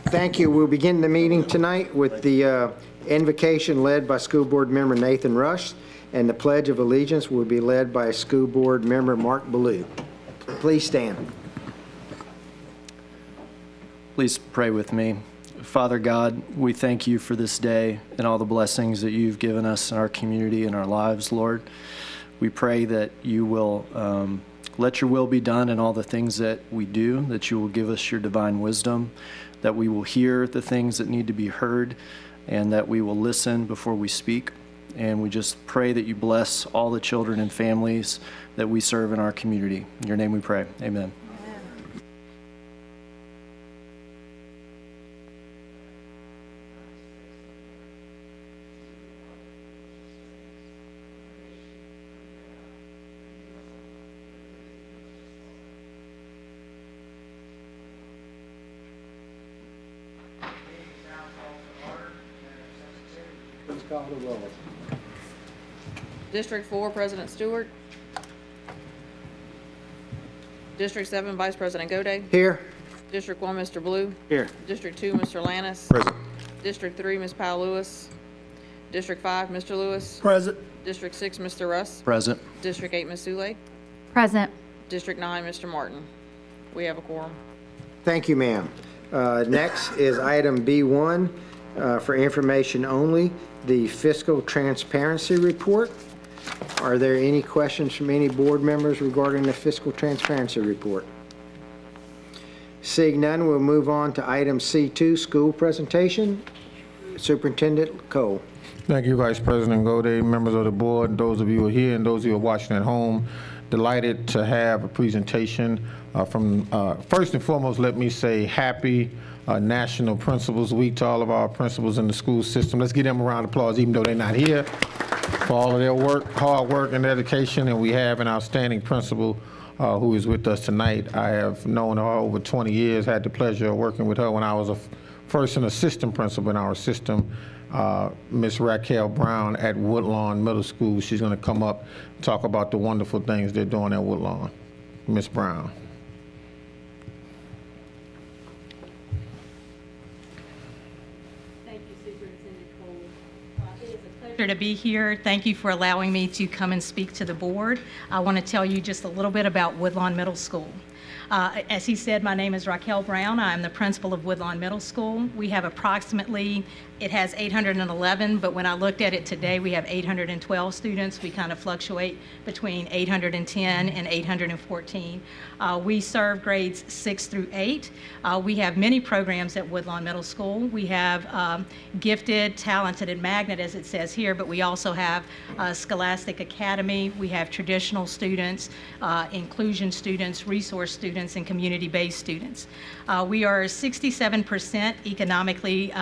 Thank you. We'll begin the meeting tonight with the invocation led by School Board Member Nathan Rush, and the Pledge of Allegiance will be led by School Board Member Mark Ballou. Please stand. Please pray with me. Father God, we thank you for this day and all the blessings that you've given us in our community and our lives, Lord. We pray that you will let your will be done in all the things that we do, that you will give us your divine wisdom, that we will hear the things that need to be heard, and that we will listen before we speak. And we just pray that you bless all the children and families that we serve in our community. In your name we pray. Amen. Call the roll. District 4, President Stewart. District 7, Vice President Goday. Here. District 1, Mr. Blue. Here. District 2, Mr. Lannis. Present. District 3, Ms. Powell Lewis. District 5, Mr. Lewis. Present. District 6, Mr. Russ. Present. District 8, Ms. Sule. Present. District 9, Mr. Martin. We have a quorum. Thank you, ma'am. Next is item B1 for information only, the Fiscal Transparency Report. Are there any questions from any board members regarding the Fiscal Transparency Report? Seeing none, we'll move on to item C2, School Presentation. Superintendent Cole. Thank you, Vice President Goday, members of the board, those of you who are here and those of you who are watching at home. Delighted to have a presentation from, first and foremost, let me say happy National Principals Week to all of our principals in the school system. Let's give them a round of applause, even though they're not here, for all of their work, hard work and dedication. And we have an outstanding principal who is with us tonight. I have known her over 20 years, had the pleasure of working with her when I was first an assistant principal in our system, Miss Raquel Brown at Woodlawn Middle School. She's going to come up and talk about the wonderful things they're doing at Woodlawn. Miss Brown. To be here. Thank you for allowing me to come and speak to the board. I want to tell you just a little bit about Woodlawn Middle School. As he said, my name is Raquel Brown. I'm the principal of Woodlawn Middle School. We have approximately, it has 811, but when I looked at it today, we have 812 students. We kind of fluctuate between 810 and 814. We serve grades 6 through 8. We have many programs at Woodlawn Middle School. We have gifted, talented, and magnet, as it says here, but we also have Scholastic Academy. We have traditional students, inclusion students, resource students, and community-based students. We are 67% economically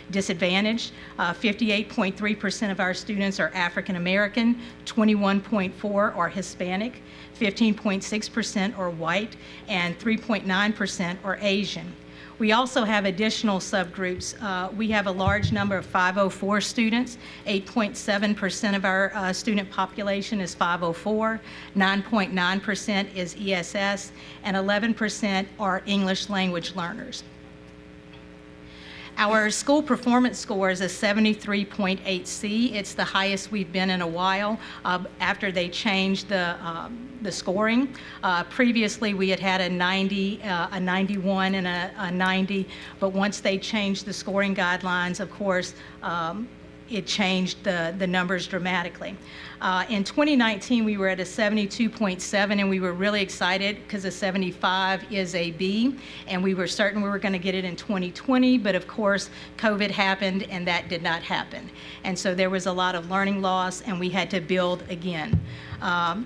disadvantaged. 58.3% of our students are African American, 21.4% are Hispanic, 15.6% are white, and 3.9% are Asian. We also have additional subgroups. We have a large number of 504 students. 8.7% of our student population is 504, 9.9% is ESS, and 11% are English language learners. Our school performance score is a 73.8C. It's the highest we've been in a while after they changed the scoring. Previously, we had a 90, a 91, and a 90, but once they changed the scoring guidelines, of course, it changed the numbers dramatically. In 2019, we were at a 72.7, and we were really excited because a 75 is a B, and we were certain we were going to get it in 2020, but of course, COVID happened, and that did not happen. And so there was a lot of learning loss, and we had to build again.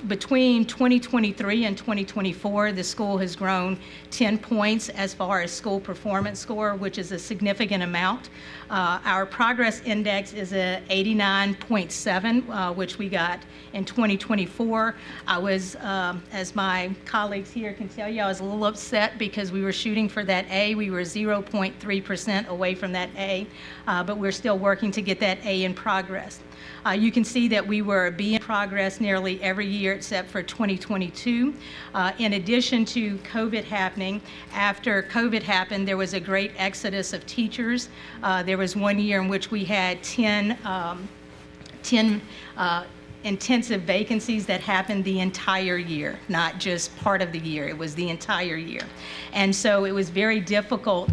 Between 2023 and 2024, the school has grown 10 points as far as school performance score, which is a significant amount. Our progress index is a 89.7, which we got in 2024. I was, as my colleagues here can tell you, I was a little upset because we were shooting for that A. We were 0.3% away from that A, but we're still working to get that A in progress. You can see that we were a B in progress nearly every year except for 2022. In addition to COVID happening, after COVID happened, there was a great exodus of teachers. There was one year in which we had 10 intensive vacancies that happened the entire year, not just part of the year. It was the entire year. And so it was very difficult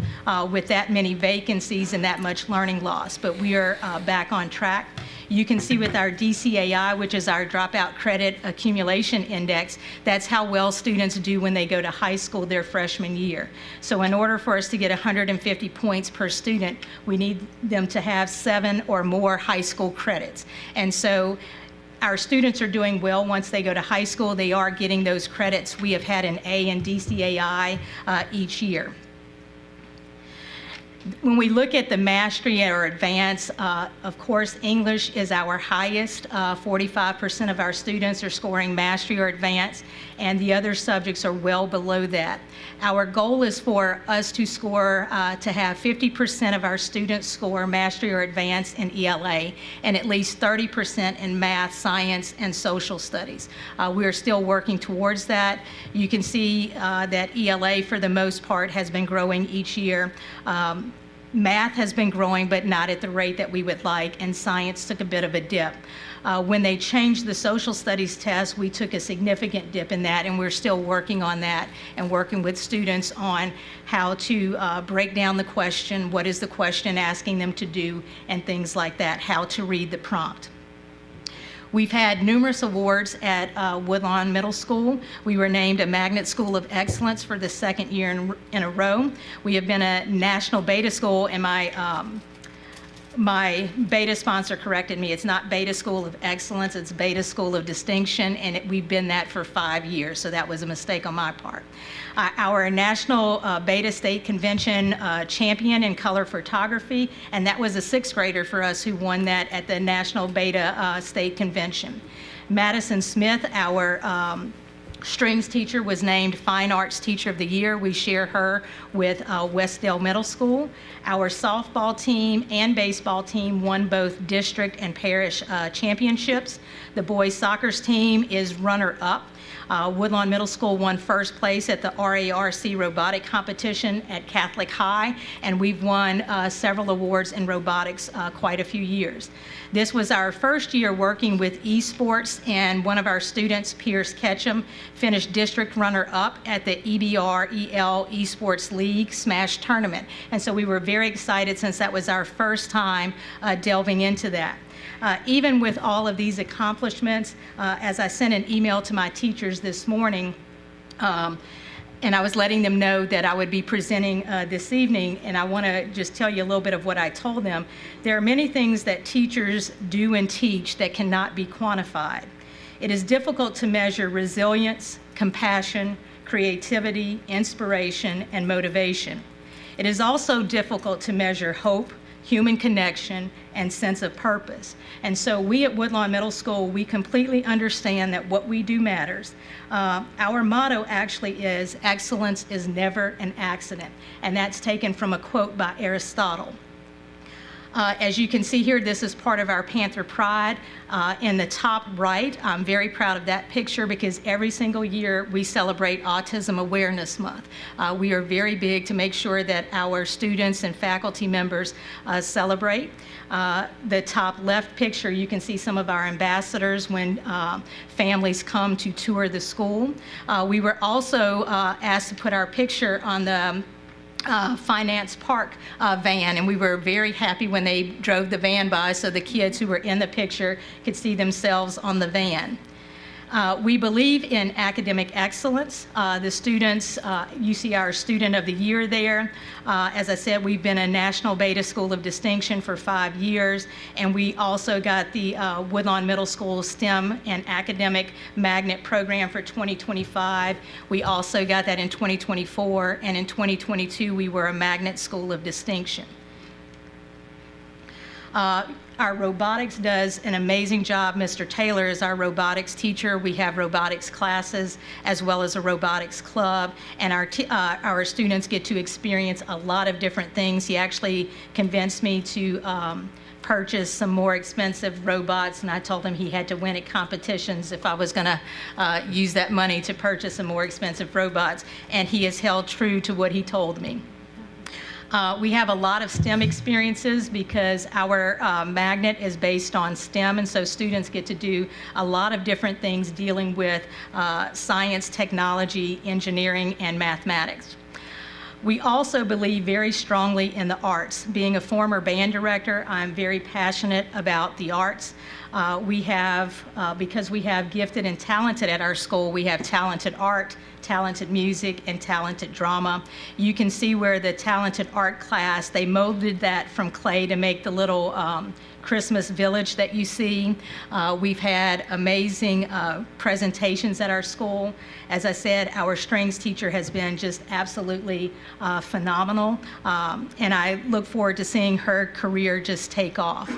with that many vacancies and that much learning loss, but we are back on track. You can see with our DCAI, which is our Dropout Credit Accumulation Index, that's how well students do when they go to high school their freshman year. So in order for us to get 150 points per student, we need them to have 7 or more high school credits. And so our students are doing well once they go to high school. They are getting those credits. We have had an A in DCAI each year. When we look at the mastery or advance, of course, English is our highest. 45% of our students are scoring mastery or advance, and the other subjects are well below that. Our goal is for us to score, to have 50% of our students score mastery or advance in ELA, and at least 30% in math, science, and social studies. We are still working towards that. You can see that ELA, for the most part, has been growing each year. Math has been growing, but not at the rate that we would like, and science took a bit of a dip. When they changed the social studies test, we took a significant dip in that, and we're still working on that and working with students on how to break down the question, what is the question asking them to do, and things like that, how to read the prompt. We've had numerous awards at Woodlawn Middle School. We were named a Magnet School of Excellence for the second year in a row. We have been a national beta school, and my beta sponsor corrected me. It's not Beta School of Excellence, it's Beta School of Distinction, and we've been that for 5 years, so that was a mistake on my part. Our National Beta State Convention champion in color photography, and that was a 6th grader for us who won that at the National Beta State Convention. Madison Smith, our strings teacher, was named Fine Arts Teacher of the Year. We share her with Westdale Middle School. Our softball team and baseball team won both district and parish championships. The boys soccer team is runner-up. Woodlawn Middle School won first place at the RARC robotic competition at Catholic High, and we've won several awards in robotics quite a few years. This was our first year working with esports, and one of our students, Pierce Ketchum, finished district runner-up at the EBR EL Esports League Smash Tournament. And so we were very excited since that was our first time delving into that. Even with all of these accomplishments, as I sent an email to my teachers this morning, and I was letting them know that I would be presenting this evening, and I want to just tell you a little bit of what I told them. There are many things that teachers do and teach that cannot be quantified. It is difficult to measure resilience, compassion, creativity, inspiration, and motivation. It is also difficult to measure hope, human connection, and sense of purpose. And so we at Woodlawn Middle School, we completely understand that what we do matters. Our motto actually is, excellence is never an accident, and that's taken from a quote by Aristotle. As you can see here, this is part of our Panther Pride. In the top right, I'm very proud of that picture because every single year we celebrate Autism Awareness Month. We are very big to make sure that our students and faculty members celebrate. The top left picture, you can see some of our ambassadors when families come to tour the school. We were also asked to put our picture on the Finance Park van, and we were very happy when they drove the van by so the kids who were in the picture could see themselves on the van. We believe in academic excellence. The students, you see our Student of the Year there. As I said, we've been a National Beta School of Distinction for 5 years, and we also got the Woodlawn Middle School STEM and Academic Magnet Program for 2025. We also got that in 2024, and in 2022, we were a Magnet School of Distinction. Our robotics does an amazing job. Mr. Taylor is our robotics teacher. We have robotics classes as well as a robotics club, and our students get to experience a lot of different things. He actually convinced me to purchase some more expensive robots, and I told him he had to win at competitions if I was going to use that money to purchase some more expensive robots, and he has held true to what he told me. We have a lot of STEM experiences because our magnet is based on STEM, and so students get to do a lot of different things dealing with science, technology, engineering, and mathematics. We also believe very strongly in the arts. Being a former band director, I'm very passionate about the arts. Because we have gifted and talented at our school, we have talented art, talented music, and talented drama. You can see where the talented art class, they molded that from clay to make the little Christmas village that you see. We've had amazing presentations at our school. As I said, our strings teacher has been just absolutely phenomenal, and I look forward to seeing her career just take off.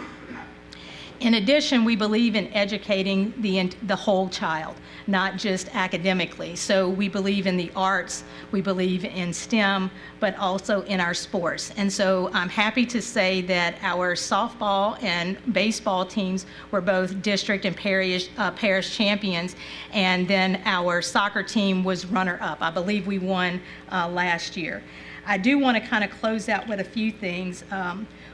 In addition, we believe in educating the whole child, not just academically. So we believe in the arts, we believe in STEM, but also in our sports. And so I'm happy to say that our softball and baseball teams were both district and parish champions, and then our soccer team was runner-up. I believe we won last year. I do want to kind of close out with a few things.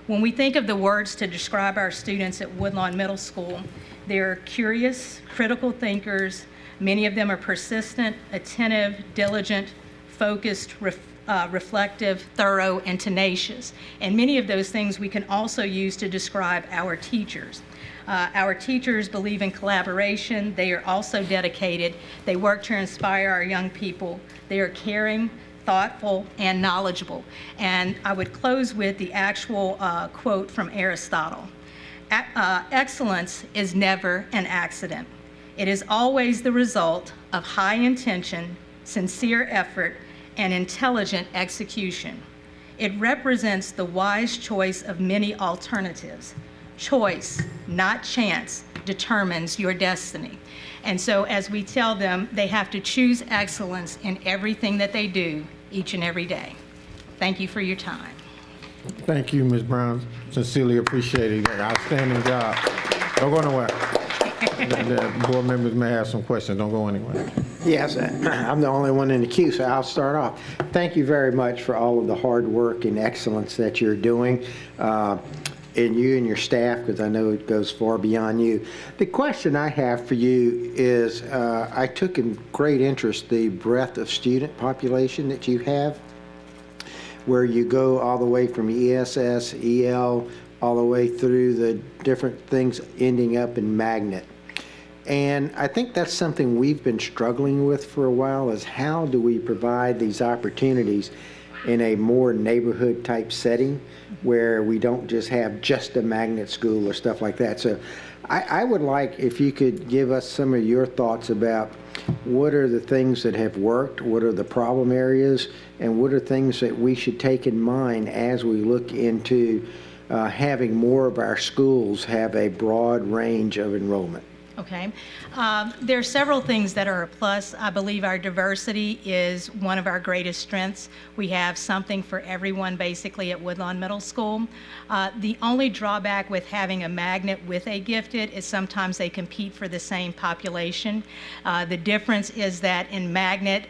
When we think of the words to describe our students at Woodlawn Middle School, they're curious, critical thinkers. Many of them are persistent, attentive, diligent, focused, reflective, thorough, and tenacious. And many of those things we can also use to describe our teachers. Our teachers believe in collaboration. They are also dedicated. They work to inspire our young people. They are caring, thoughtful, and knowledgeable. And I would close with the actual quote from Aristotle. Excellence is never an accident. It is always the result of high intention, sincere effort, and intelligent execution. It represents the wise choice of many alternatives. Choice, not chance, determines your destiny. And so as we tell them, they have to choose excellence in everything that they do each and every day. Thank you for your time. Thank you, Ms. Brown. Sincerely appreciate it. Outstanding job. Don't go nowhere. The board members may have some questions. Don't go anywhere. Yes, I'm the only one in the queue, so I'll start off. Thank you very much for all of the hard work and excellence that you're doing. And you and your staff, because I know it goes far beyond you. The question I have for you is, I took in great interest the breadth of student population that you have, where you go all the way from ESS, EL, all the way through the different things ending up in magnet. And I think that's something we've been struggling with for a while, is how do we provide these opportunities in a more neighborhood type setting where we don't just have just a magnet school or stuff like that. So I would like if you could give us some of your thoughts about what are the things that have worked, what are the problem areas, and what are things that we should take in mind as we look into having more of our schools have a broad range of enrollment. Okay. There are several things that are a plus. I believe our diversity is one of our greatest strengths. We have something for everyone basically at Woodlawn Middle School. The only drawback with having a magnet with a gifted is sometimes they compete for the same population. The difference is that in magnet,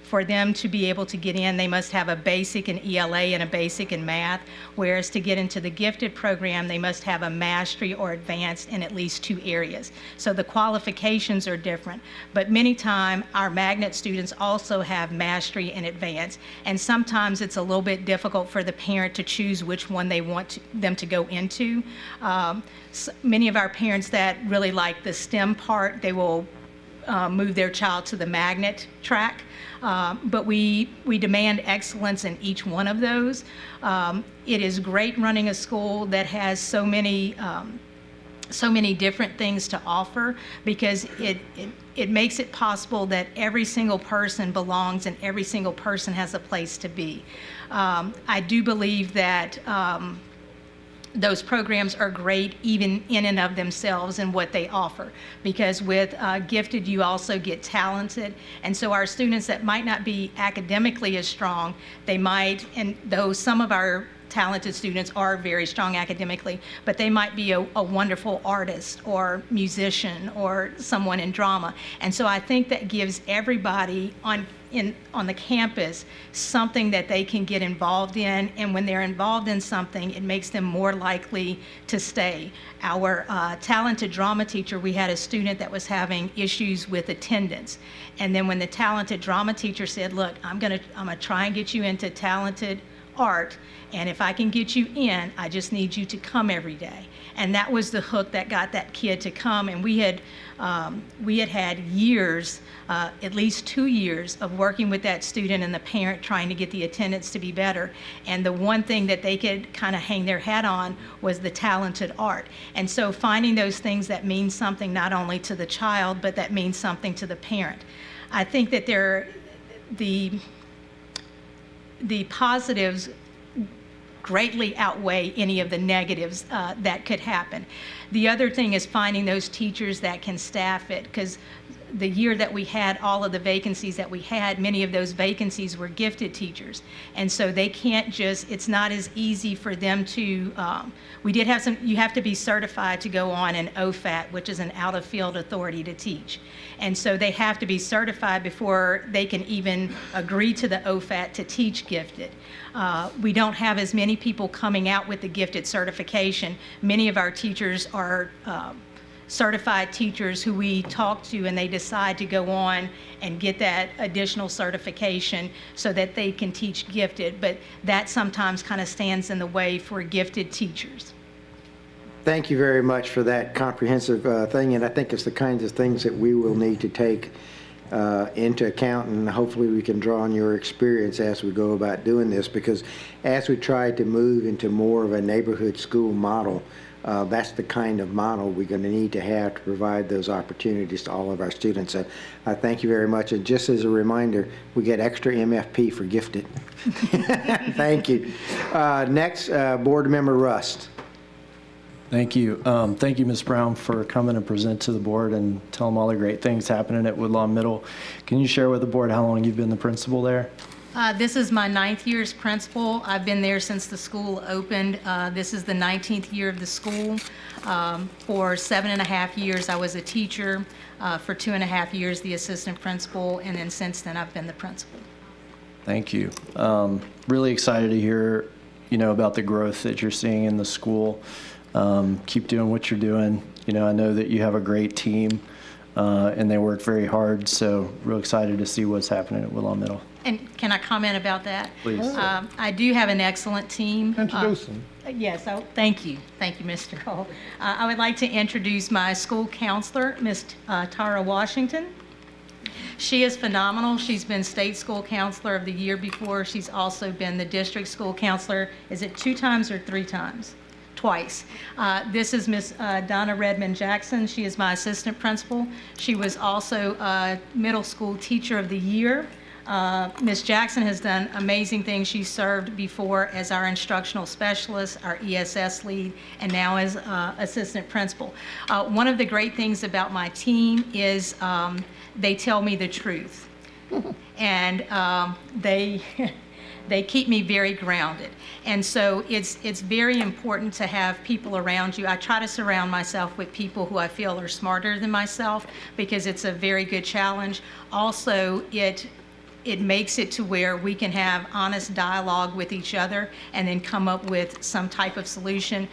for them to be able to get in, they must have a basic in ELA and a basic in math, whereas to get into the gifted program, they must have a mastery or advanced in at least 2 areas. So the qualifications are different, but many times our magnet students also have mastery and advanced, and sometimes it's a little bit difficult for the parent to choose which one they want them to go into. Many of our parents that really like the STEM part, they will move their child to the magnet track. But we demand excellence in each one of those. It is great running a school that has so many different things to offer, because it makes it possible that every single person belongs and every single person has a place to be. I do believe that those programs are great even in and of themselves and what they offer, because with gifted you also get talented, and so our students that might not be academically as strong, they might, and though some of our talented students are very strong academically, but they might be a wonderful artist or musician or someone in drama. And so I think that gives everybody on the campus something that they can get involved in, and when they're involved in something, it makes them more likely to stay. Our talented drama teacher, we had a student that was having issues with attendance, and then when the talented drama teacher said, look, I'm gonna try and get you into talented art, and if I can get you in, I just need you to come every day. And that was the hook that got that kid to come. And we had had years, at least 2 years of working with that student and the parent trying to get the attendance to be better. And the one thing that they could kind of hang their hat on was the talented art. And so finding those things that mean something not only to the child, but that means something to the parent. I think that the positives greatly outweigh any of the negatives that could happen. The other thing is finding those teachers that can staff it, because the year that we had all of the vacancies that we had, many of those vacancies were gifted teachers. And so they can't just, it's not as easy for them to, we did have some, you have to be certified to go on an OFAT, which is an out-of-field authority to teach. And so they have to be certified before they can even agree to the OFAT to teach gifted. We don't have as many people coming out with the gifted certification. Many of our teachers are certified teachers who we talk to, and they decide to go on and get that additional certification so that they can teach gifted, but that sometimes kind of stands in the way for gifted teachers. Thank you very much for that comprehensive thing, and I think it's the kinds of things that we will need to take into account, and hopefully we can draw on your experience as we go about doing this, because as we try to move into more of a neighborhood school model, that's the kind of model we're going to need to have to provide those opportunities to all of our students. So I thank you very much. And just as a reminder, we get extra MFP for gifted. Thank you. Next, Board Member Rust. Thank you. Thank you, Ms. Brown, for coming and present to the board and tell them all the great things happening at Woodlawn Middle. Can you share with the board how long you've been the principal there? This is my 9th year as principal. I've been there since the school opened. This is the 19th year of the school. For 7.5 years, I was a teacher. For 2.5 years, the assistant principal, and then since then, I've been the principal. Thank you. Really excited to hear, about the growth that you're seeing in the school. Keep doing what you're doing. I know that you have a great team, and they work very hard. So, real excited to see what's happening at Woodlawn Middle. And can I comment about that? Please. I do have an excellent team. Introduce them. Yes, thank you. Thank you, Mr. Cole. I would like to introduce my school counselor, Ms. Tara Washington. She is phenomenal. She's been state school counselor of the year before. She's also been the district school counselor. Is it 2 times or 3 times? Twice. This is Miss Donna Redmond Jackson. She is my assistant principal. She was also middle school teacher of the year. Ms. Jackson has done amazing things. She served before as our instructional specialist, our ESS lead, and now as assistant principal. One of the great things about my team is they tell me the truth, and they keep me very grounded. And so it's very important to have people around you. I try to surround myself with people who I feel are smarter than myself, because it's a very good challenge. Also, it makes it to where we can have honest dialogue with each other and then come up with some type of solution.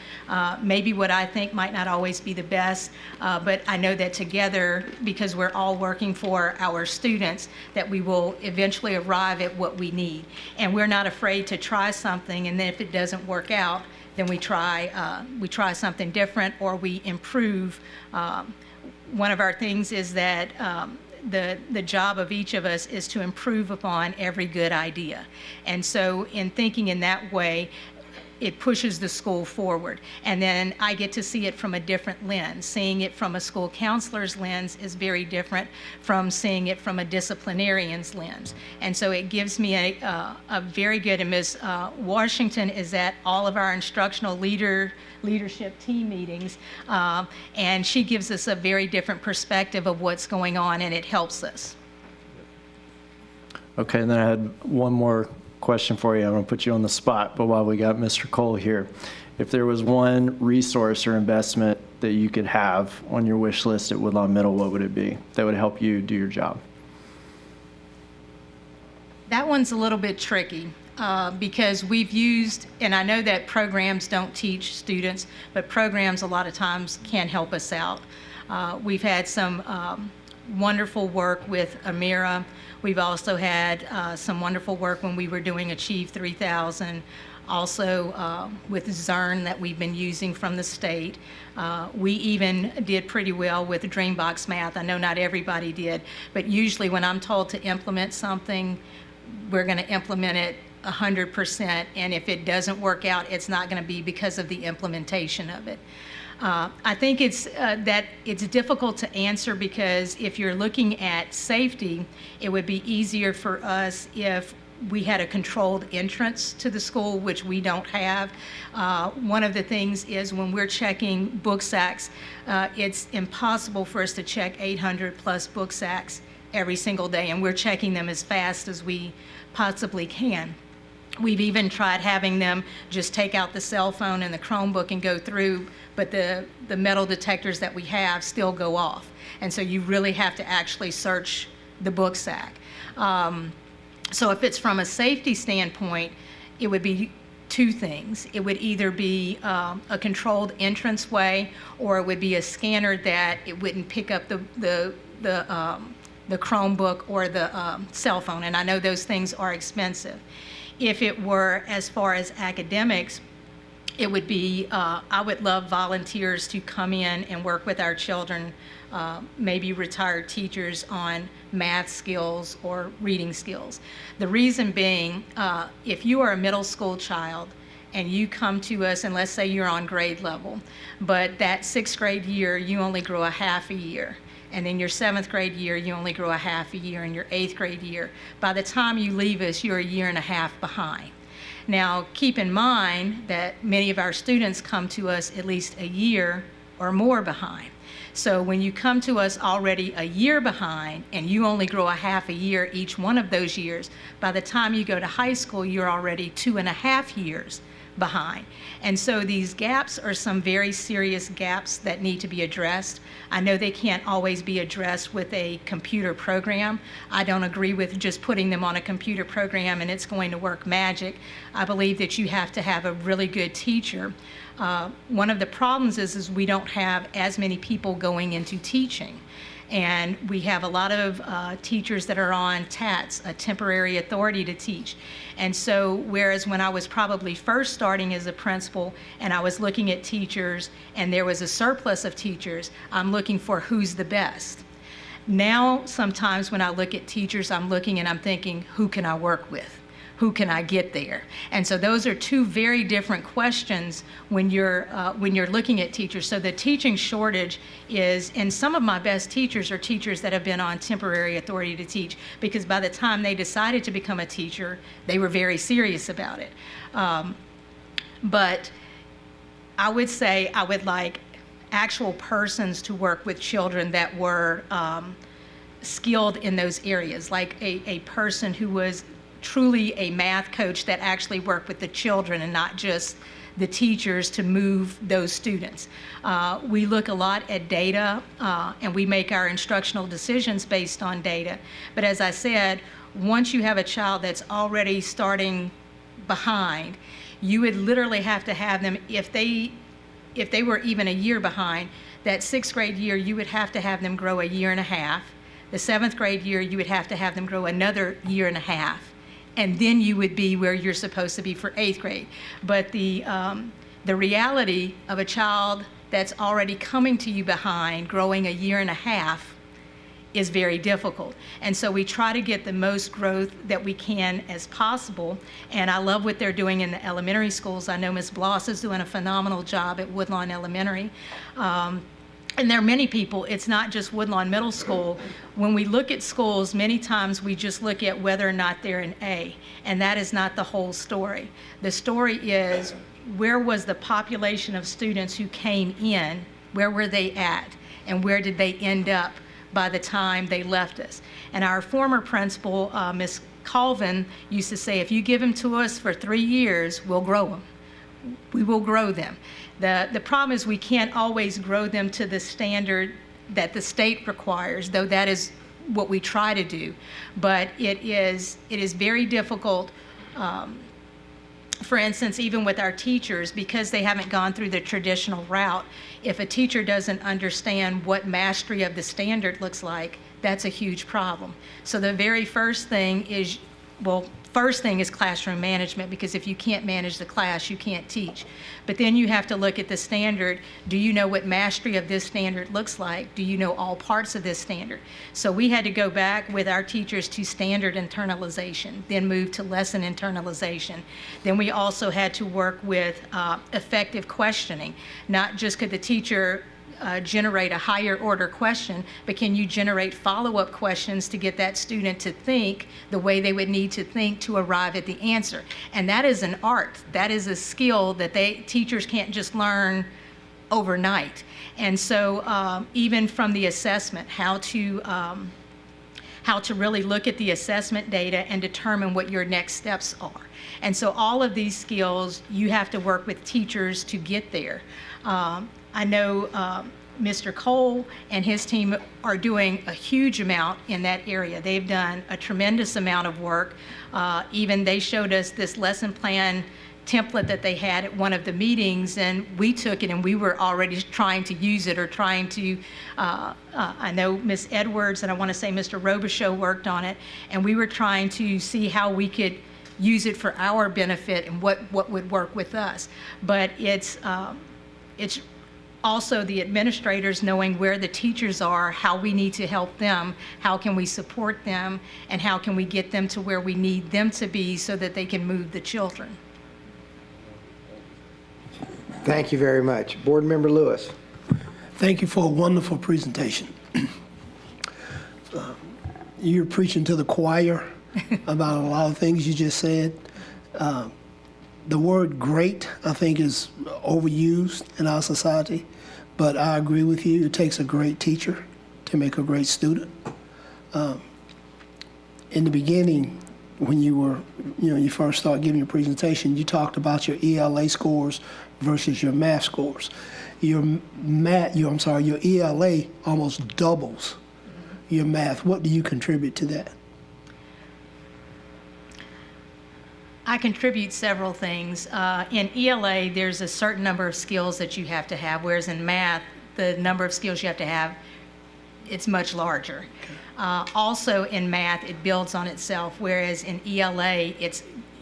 Maybe what I think might not always be the best, but I know that together, because we're all working for our students, that we will eventually arrive at what we need. And we're not afraid to try something, and then if it doesn't work out, then we try something different, or we improve. One of our things is that the job of each of us is to improve upon every good idea. And so in thinking in that way, it pushes the school forward. And then I get to see it from a different lens. Seeing it from a school counselor's lens is very different from seeing it from a disciplinarian's lens. And so it gives me a very good, and Ms. Washington is at all of our instructional leadership team meetings, and she gives us a very different perspective of what's going on, and it helps us. Okay, and then I had one more question for you. I'm going to put you on the spot, but while we got Mr. Cole here, if there was one resource or investment that you could have on your wish list at Woodlawn Middle, what would it be that would help you do your job? That one's a little bit tricky because we've used, and I know that programs don't teach students, but programs a lot of times can help us out. We've had some wonderful work with Amira. We've also had some wonderful work when we were doing Achieve 3000, also with Zern that we've been using from the state. We even did pretty well with Dreambox Math. I know not everybody did, but usually when I'm told to implement something, we're going to implement it 100%, and if it doesn't work out, it's not going to be because of the implementation of it. I think it's difficult to answer because if you're looking at safety, it would be easier for us if we had a controlled entrance to the school, which we don't have. One of the things is when we're checking book sacks, it's impossible for us to check 800 plus book sacks every single day, and we're checking them as fast as we possibly can. We've even tried having them just take out the cell phone and the Chromebook and go through, but the metal detectors that we have still go off. And so you really have to actually search the book sack. So if it's from a safety standpoint, it would be two things. It would either be a controlled entranceway, or it would be a scanner that it wouldn't pick up the Chromebook or the cell phone. And I know those things are expensive. If it were as far as academics, it would be, I would love volunteers to come in and work with our children, maybe retired teachers, on math skills or reading skills. The reason being, if you are a middle school child and you come to us, and let's say you're on grade level, but that 6th grade year, you only grow a half a year. And in your 7th grade year, you only grow a half a year. In your 8th grade year, by the time you leave us, you're a year and a half behind. Now, keep in mind that many of our students come to us at least a year or more behind. So when you come to us already a year behind and you only grow a half a year each one of those years, by the time you go to high school, you're already 2.5 years behind. And so these gaps are some very serious gaps that need to be addressed. I know they can't always be addressed with a computer program. I don't agree with just putting them on a computer program and it's going to work magic. I believe that you have to have a really good teacher. One of the problems is we don't have as many people going into teaching. And we have a lot of teachers that are on TATs, a temporary authority to teach. And so, whereas when I was probably first starting as a principal and I was looking at teachers and there was a surplus of teachers, I'm looking for who's the best. Now, sometimes when I look at teachers, I'm looking and I'm thinking, who can I work with? Who can I get there? And so those are two very different questions when you're looking at teachers. So the teaching shortage is, and some of my best teachers are teachers that have been on temporary authority to teach, because by the time they decided to become a teacher, they were very serious about it. But I would say I would like actual persons to work with children that were skilled in those areas, like a person who was truly a math coach that actually worked with the children and not just the teachers to move those students. We look a lot at data and we make our instructional decisions based on data. But as I said, once you have a child that's already starting behind, you would literally have to have them, if they were even a year behind, that 6th grade year, you would have to have them grow a year and a half. The 7th grade year, you would have to have them grow another year and a half. And then you would be where you're supposed to be for 8th grade. But the reality of a child that's already coming to you behind, growing a year and a half, is very difficult. And so we try to get the most growth that we can as possible. And I love what they're doing in the elementary schools. I know Ms. Bloss is doing a phenomenal job at Woodlawn Elementary. And there are many people, it's not just Woodlawn Middle School. When we look at schools, many times we just look at whether or not they're an A, and that is not the whole story. The story is, where was the population of students who came in, where were they at, and where did they end up by the time they left us? And our former principal, Ms. Colvin, used to say, if you give them to us for 3 years, we'll grow them. We will grow them. The problem is we can't always grow them to the standard that the state requires, though that is what we try to do. But it is very difficult, for instance, even with our teachers, because they haven't gone through the traditional route. If a teacher doesn't understand what mastery of the standard looks like, that's a huge problem. So the very first thing is, first thing is classroom management, because if you can't manage the class, you can't teach. But then you have to look at the standard. Do you know what mastery of this standard looks like? Do you know all parts of this standard? So we had to go back with our teachers to standard internalization, then move to lesson internalization. Then we also had to work with effective questioning. Not just could the teacher generate a higher order question, but can you generate follow-up questions to get that student to think the way they would need to think to arrive at the answer? And that is an art. That is a skill that teachers can't just learn overnight. And so even from the assessment, how to really look at the assessment data and determine what your next steps are. And so all of these skills, you have to work with teachers to get there. I know Mr. Cole and his team are doing a huge amount in that area. They've done a tremendous amount of work. Even they showed us this lesson plan template that they had at one of the meetings, and we took it and we were already trying to use it, or trying to, I know Ms. Edwards and I want to say Mr. Robichaud worked on it, and we were trying to see how we could use it for our benefit and what would work with us. But it's also the administrators knowing where the teachers are, how we need to help them, how can we support them, and how can we get them to where we need them to be so that they can move the children. Thank you very much. Board Member Lewis. Thank you for a wonderful presentation. You're preaching to the choir about a lot of things you just said. The word great, I think, is overused in our society, but I agree with you. It takes a great teacher to make a great student. In the beginning, when you first started giving your presentation, you talked about your ELA scores versus your math scores. Your ELA almost doubles your math. What do you contribute to that? I contribute several things. In ELA, there's a certain number of skills that you have to have, whereas in math, the number of skills you have to have, it's much larger. Also in math, it builds on itself, whereas in ELA,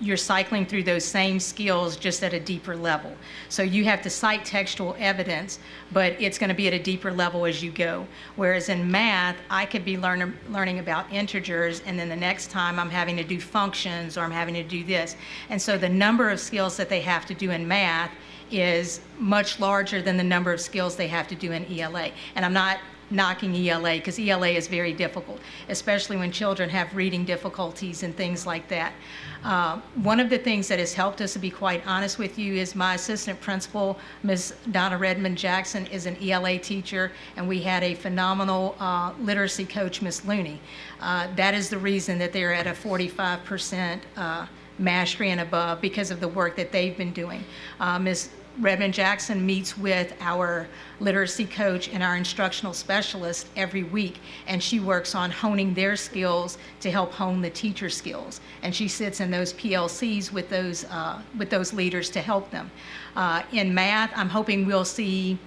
you're cycling through those same skills just at a deeper level. So you have to cite textual evidence, but it's going to be at a deeper level as you go. Whereas in math, I could be learning about integers, and then the next time I'm having to do functions, or I'm having to do this. And so the number of skills that they have to do in math is much larger than the number of skills they have to do in ELA. And I'm not knocking ELA, because ELA is very difficult, especially when children have reading difficulties and things like that. One of the things that has helped us, to be quite honest with you, is my assistant principal, Ms. Donna Redmond Jackson, is an ELA teacher, and we had a phenomenal literacy coach, Ms. Looney. That is the reason that they're at a 45% mastery and above, because of the work that they've been doing. Ms. Redmond Jackson meets with our literacy coach and our instructional specialist every week, and she works on honing their skills to help hone the teacher skills. And she sits in those PLCs with those leaders to help them. In math, I'm hoping we'll see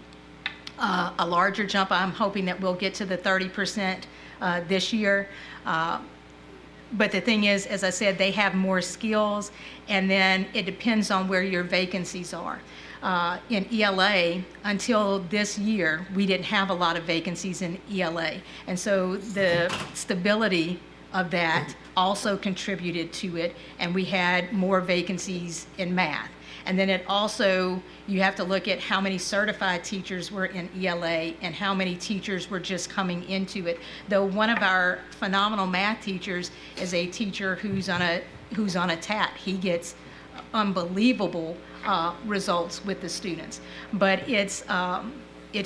a larger jump. I'm hoping that we'll get to the 30% this year. But the thing is, as I said, they have more skills, and then it depends on where your vacancies are. In ELA, until this year, we didn't have a lot of vacancies in ELA. And so the stability of that also contributed to it, and we had more vacancies in math. And then it also, you have to look at how many certified teachers were in ELA and how many teachers were just coming into it. Though one of our phenomenal math teachers is a teacher who's on a TAT. He gets unbelievable results with the students. But it's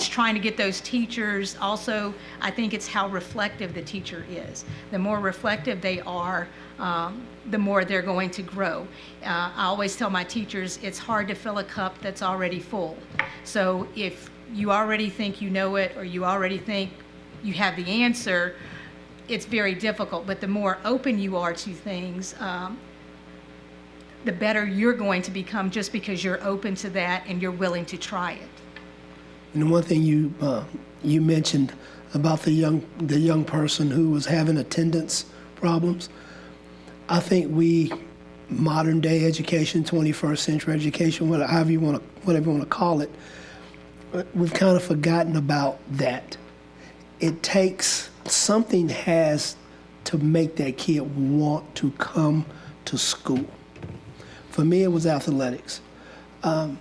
trying to get those teachers. Also, I think it's how reflective the teacher is. The more reflective they are, the more they're going to grow. I always tell my teachers, it's hard to fill a cup that's already full. So if you already think you know it, or you already think you have the answer, it's very difficult. But the more open you are to things, the better you're going to become, just because you're open to that and you're willing to try it. And one thing you mentioned about the young person who was having attendance problems, I think we, modern day education, 21st century education, whatever you want to call it, we've kind of forgotten about that. It takes, something has to make that kid want to come to school. For me, it was athletics. But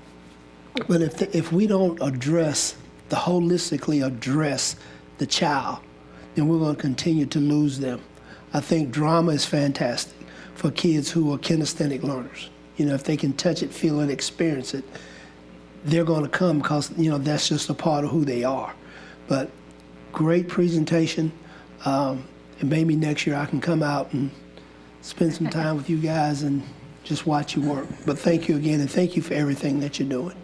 if we don't holistically address the child, then we're going to continue to lose them. I think drama is fantastic for kids who are kinesthetic learners. If they can touch it, feel it, experience it, they're going to come, because that's just a part of who they are. But great presentation. And maybe next year I can come out and spend some time with you guys and just watch you work. But thank you again, and thank you for everything that you're doing.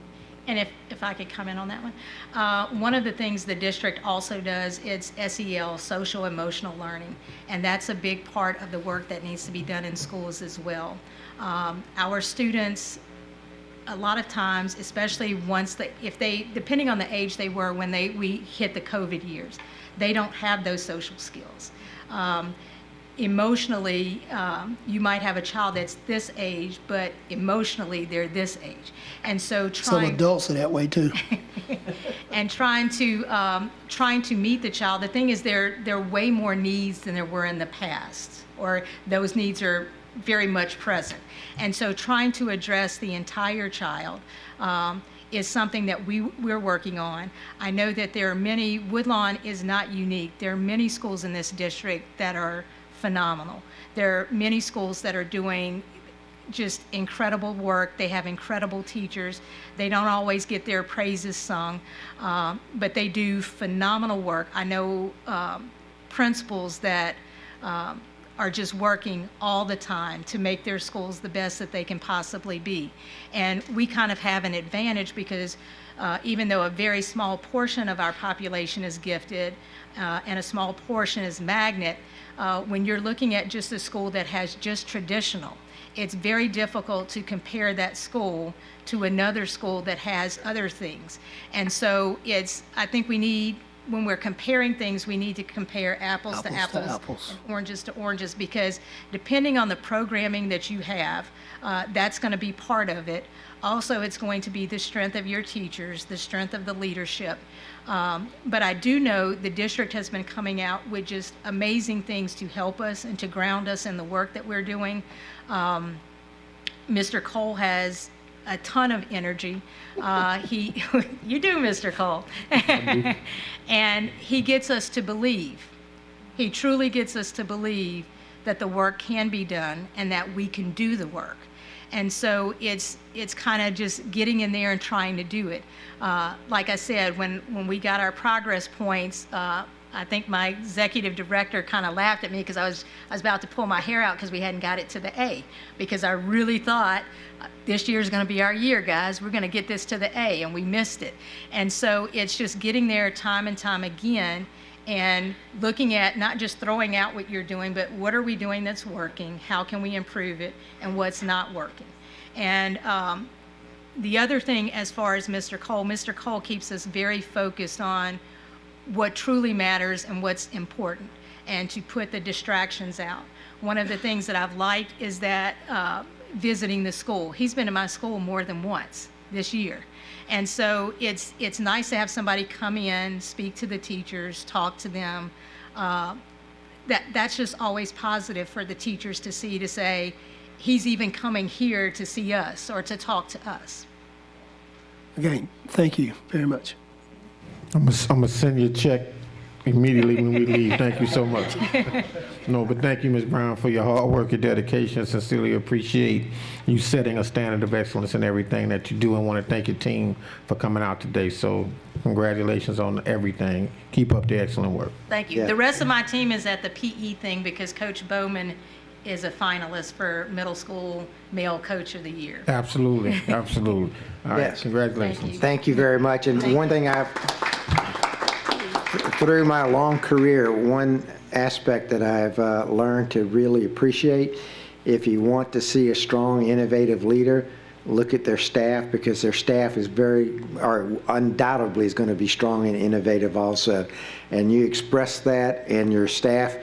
And if I could comment on that one. One of the things the district also does, it's SEL, social emotional learning, and that's a big part of the work that needs to be done in schools as well. Our students, a lot of times, especially depending on the age they were when we hit the COVID years, they don't have those social skills. Emotionally, you might have a child that's this age, but emotionally they're this age, and so Some adults are that way too. and trying to meet the child. The thing is, there are way more needs than there were in the past, or those needs are very much present, and so trying to address the entire child is something that we're working on. I know that there are many. Woodlawn is not unique. There are many schools in this district that are phenomenal. There are many schools that are doing just incredible work. They have incredible teachers. They don't always get their praises sung, but they do phenomenal work. I know principals that are just working all the time to make their schools the best that they can possibly be. And we kind of have an advantage because even though a very small portion of our population is gifted and a small portion is magnet, when you're looking at just a school that has just traditional, it's very difficult to compare that school to another school that has other things. And so I think when we're comparing things, we need to compare apples to apples and oranges to oranges, because depending on the programming that you have, that's going to be part of it. Also, it's going to be the strength of your teachers, the strength of the leadership. But I do know the district has been coming out with just amazing things to help us and to ground us in the work that we're doing. Mr. Cole has a ton of energy. You do, Mr. Cole. And he gets us to believe. He truly gets us to believe that the work can be done and that we can do the work. And so it's kind of just getting in there and trying to do it. Like I said, when we got our progress points, I think my executive director kind of laughed at me because I was about to pull my hair out because we hadn't got it to the A, because I really thought this year is going to be our year, guys. We're going to get this to the A, and we missed it. And so it's just getting there time and time again and looking at not just throwing out what you're doing, but what are we doing that's working, how can we improve it, and what's not working. And the other thing, as far as Mr. Cole keeps us very focused on what truly matters and what's important, and to put the distractions out. One of the things that I've liked is that visiting the school. He's been to my school more than once this year. And so it's nice to have somebody come in, speak to the teachers, talk to them. That's just always positive for the teachers to see, to say, he's even coming here to see us or to talk to us. Again, thank you very much. I'm gonna send you a check immediately when we leave. Thank you so much. No, but thank you, Ms. Brown, for your hard work, your dedication. Sincerely appreciate you setting a standard of excellence in everything that you do, and want to thank your team for coming out today. So congratulations on everything. Keep up the excellent work. Thank you. Yeah. The rest of my team is at the PE thing because Coach Bowman is a finalist for Middle School Male Coach of the Year. Absolutely, absolutely. All right, Yes. congratulations. Thank you very much. And one thing through my long career, one aspect that I've learned to really appreciate, if you want to see a strong, innovative leader, look at their staff, because their staff is undoubtedly is going to be strong and innovative also. And you express that, and your staff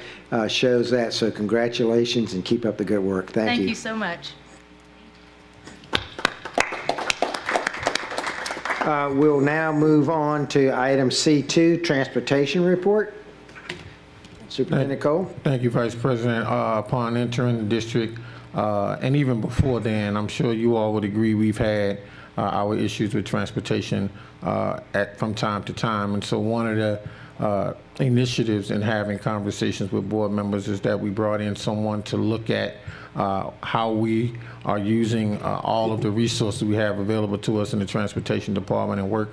shows that. So congratulations, and keep up the good work. Thank you. Thank you so much. We'll now move on to item C2, Transportation Report. Superintendent Cole? Thank you, Vice President. Upon entering the district, and even before then, I'm sure you all would agree, we've had our issues with transportation from time to time. And so one of the initiatives in having conversations with board members is that we brought in someone to look at how we are using all of the resources we have available to us in the transportation department, and work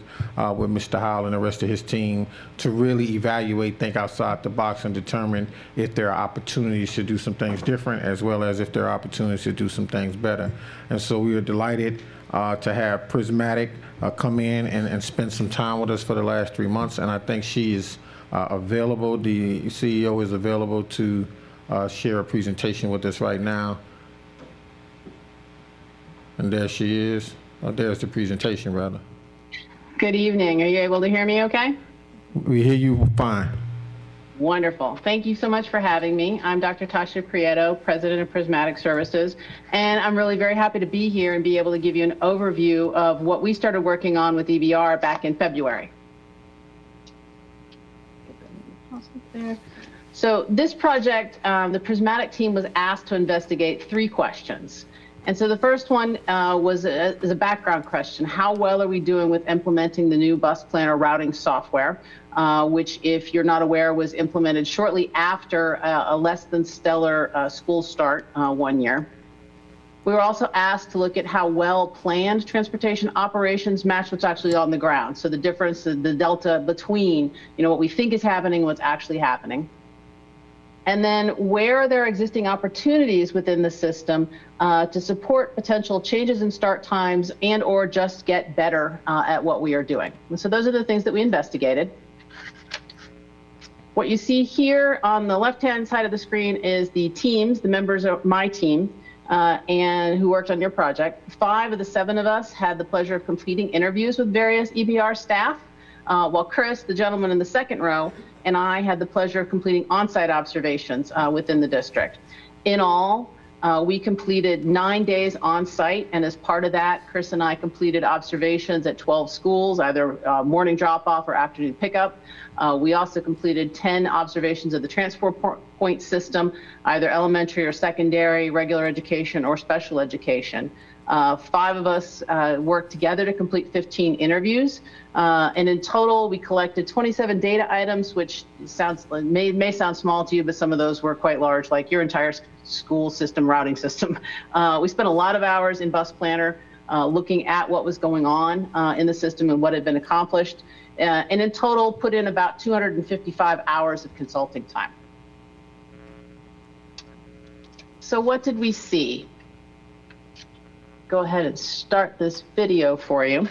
with Mr. Howell and the rest of his team to really evaluate, think outside the box, and determine if there are opportunities to do some things different, as well as if there are opportunities to do some things better. And so we are delighted to have Prismatic come in and spend some time with us for the last 3 months, and I think she is available. The CEO is available to share a presentation with us right now. And there she is. Oh, there's the presentation, rather. Good evening. Are you able to hear me okay? We hear you fine. Wonderful. Thank you so much for having me. I'm Dr. Tasha Prieto, President of Prismatic Services, and I'm really very happy to be here and be able to give you an overview of what we started working on with EBR back in February. So this project, the Prismatic team was asked to investigate 3 questions. And so the first one is a background question. How well are we doing with implementing the new bus planner routing software, which, if you're not aware, was implemented shortly after a less than stellar school start 1 year. We were also asked to look at how well planned transportation operations match what's actually on the ground. So the difference, the delta between, what we think is happening and what's actually happening. And then where are there existing opportunities within the system to support potential changes in start times and or just get better at what we are doing. And so those are the things that we investigated. What you see here on the left-hand side of the screen is the teams, the members of my team, and who worked on your project. 5 of the 7 of us had the pleasure of completing interviews with various EBR staff, while Chris, the gentleman in the second row, and I had the pleasure of completing on-site observations within the district. In all, we completed 9 days on-site, and as part of that, Chris and I completed observations at 12 schools, either morning drop-off or afternoon pickup. We also completed 10 observations of the transport point system, either elementary or secondary, regular education, or special education. 5 of us worked together to complete 15 interviews. And in total, we collected 27 data items, which may sound small to you, but some of those were quite large, like your entire school system routing system. We spent a lot of hours in Bus Planner, looking at what was going on in the system and what had been accomplished, and in total put in about 255 hours of consulting time. So what did we see? Go ahead and start this video for you.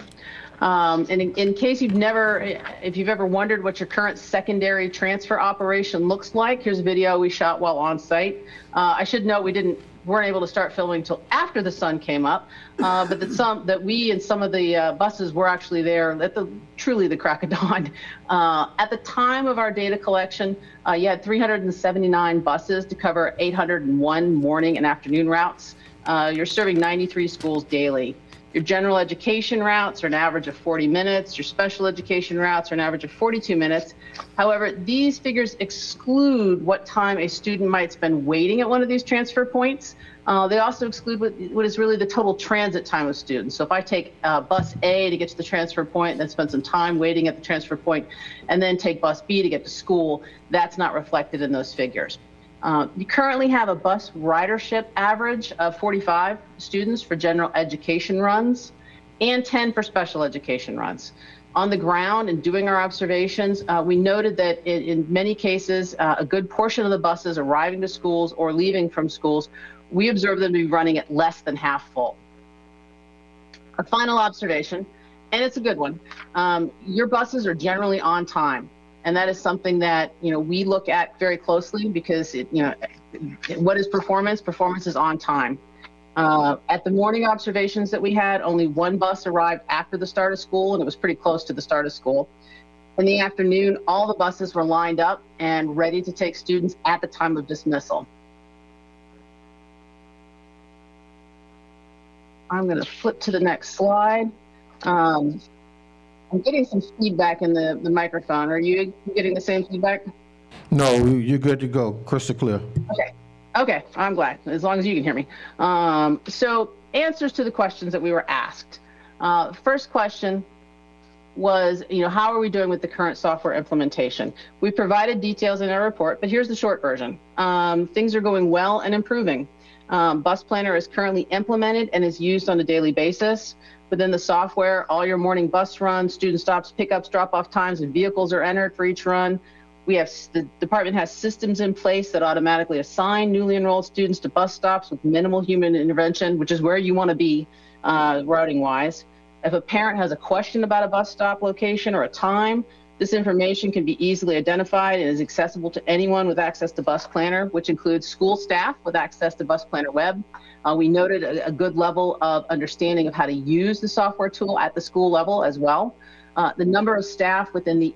And in case if you've ever wondered what your current secondary transfer operation looks like, here's a video we shot while on site. I should note we weren't able to start filming until after the sun came up, but that we and some of the buses were actually there at truly the crack of dawn. At the time of our data collection, you had 379 buses to cover 801 morning and afternoon routes. You're serving 93 schools daily. Your general education routes are an average of 40 minutes. Your special education routes are an average of 42 minutes. However, these figures exclude what time a student might spend waiting at one of these transfer points. They also exclude what is really the total transit time of students. So if I take bus A to get to the transfer point, then spend some time waiting at the transfer point, and then take bus B to get to school, that's not reflected in those figures. You currently have a bus ridership average of 45 students for general education runs and 10 for special education runs. On the ground and doing our observations, we noted that in many cases, a good portion of the buses arriving to schools or leaving from schools, we observed them to be running at less than half full. Our final observation, and it's a good one, your buses are generally on time. And that is something that, we look at very closely because, what is performance? Performance is on time. At the morning observations that we had, only one bus arrived after the start of school, and it was pretty close to the start of school. In the afternoon, all the buses were lined up and ready to take students at the time of dismissal. I'm going to flip to the next slide. I'm getting some feedback in the microphone. Are you getting the same feedback? No, you're good to go. Crystal clear. Okay, I'm glad, as long as you can hear me. So answers to the questions that we were asked. First question was, how are we doing with the current software implementation? We provided details in our report, but here's the short version. Things are going well and improving. Bus Planner is currently implemented and is used on a daily basis. Within the software, all your morning bus runs, student stops, pickups, drop-off times, and vehicles are entered for each run. The department has systems in place that automatically assign newly enrolled students to bus stops with minimal human intervention, which is where you want to be routing-wise. If a parent has a question about a bus stop location or a time, this information can be easily identified and is accessible to anyone with access to Bus Planner, which includes school staff with access to Bus Planner Web. We noted a good level of understanding of how to use the software tool at the school level as well. The number of staff within the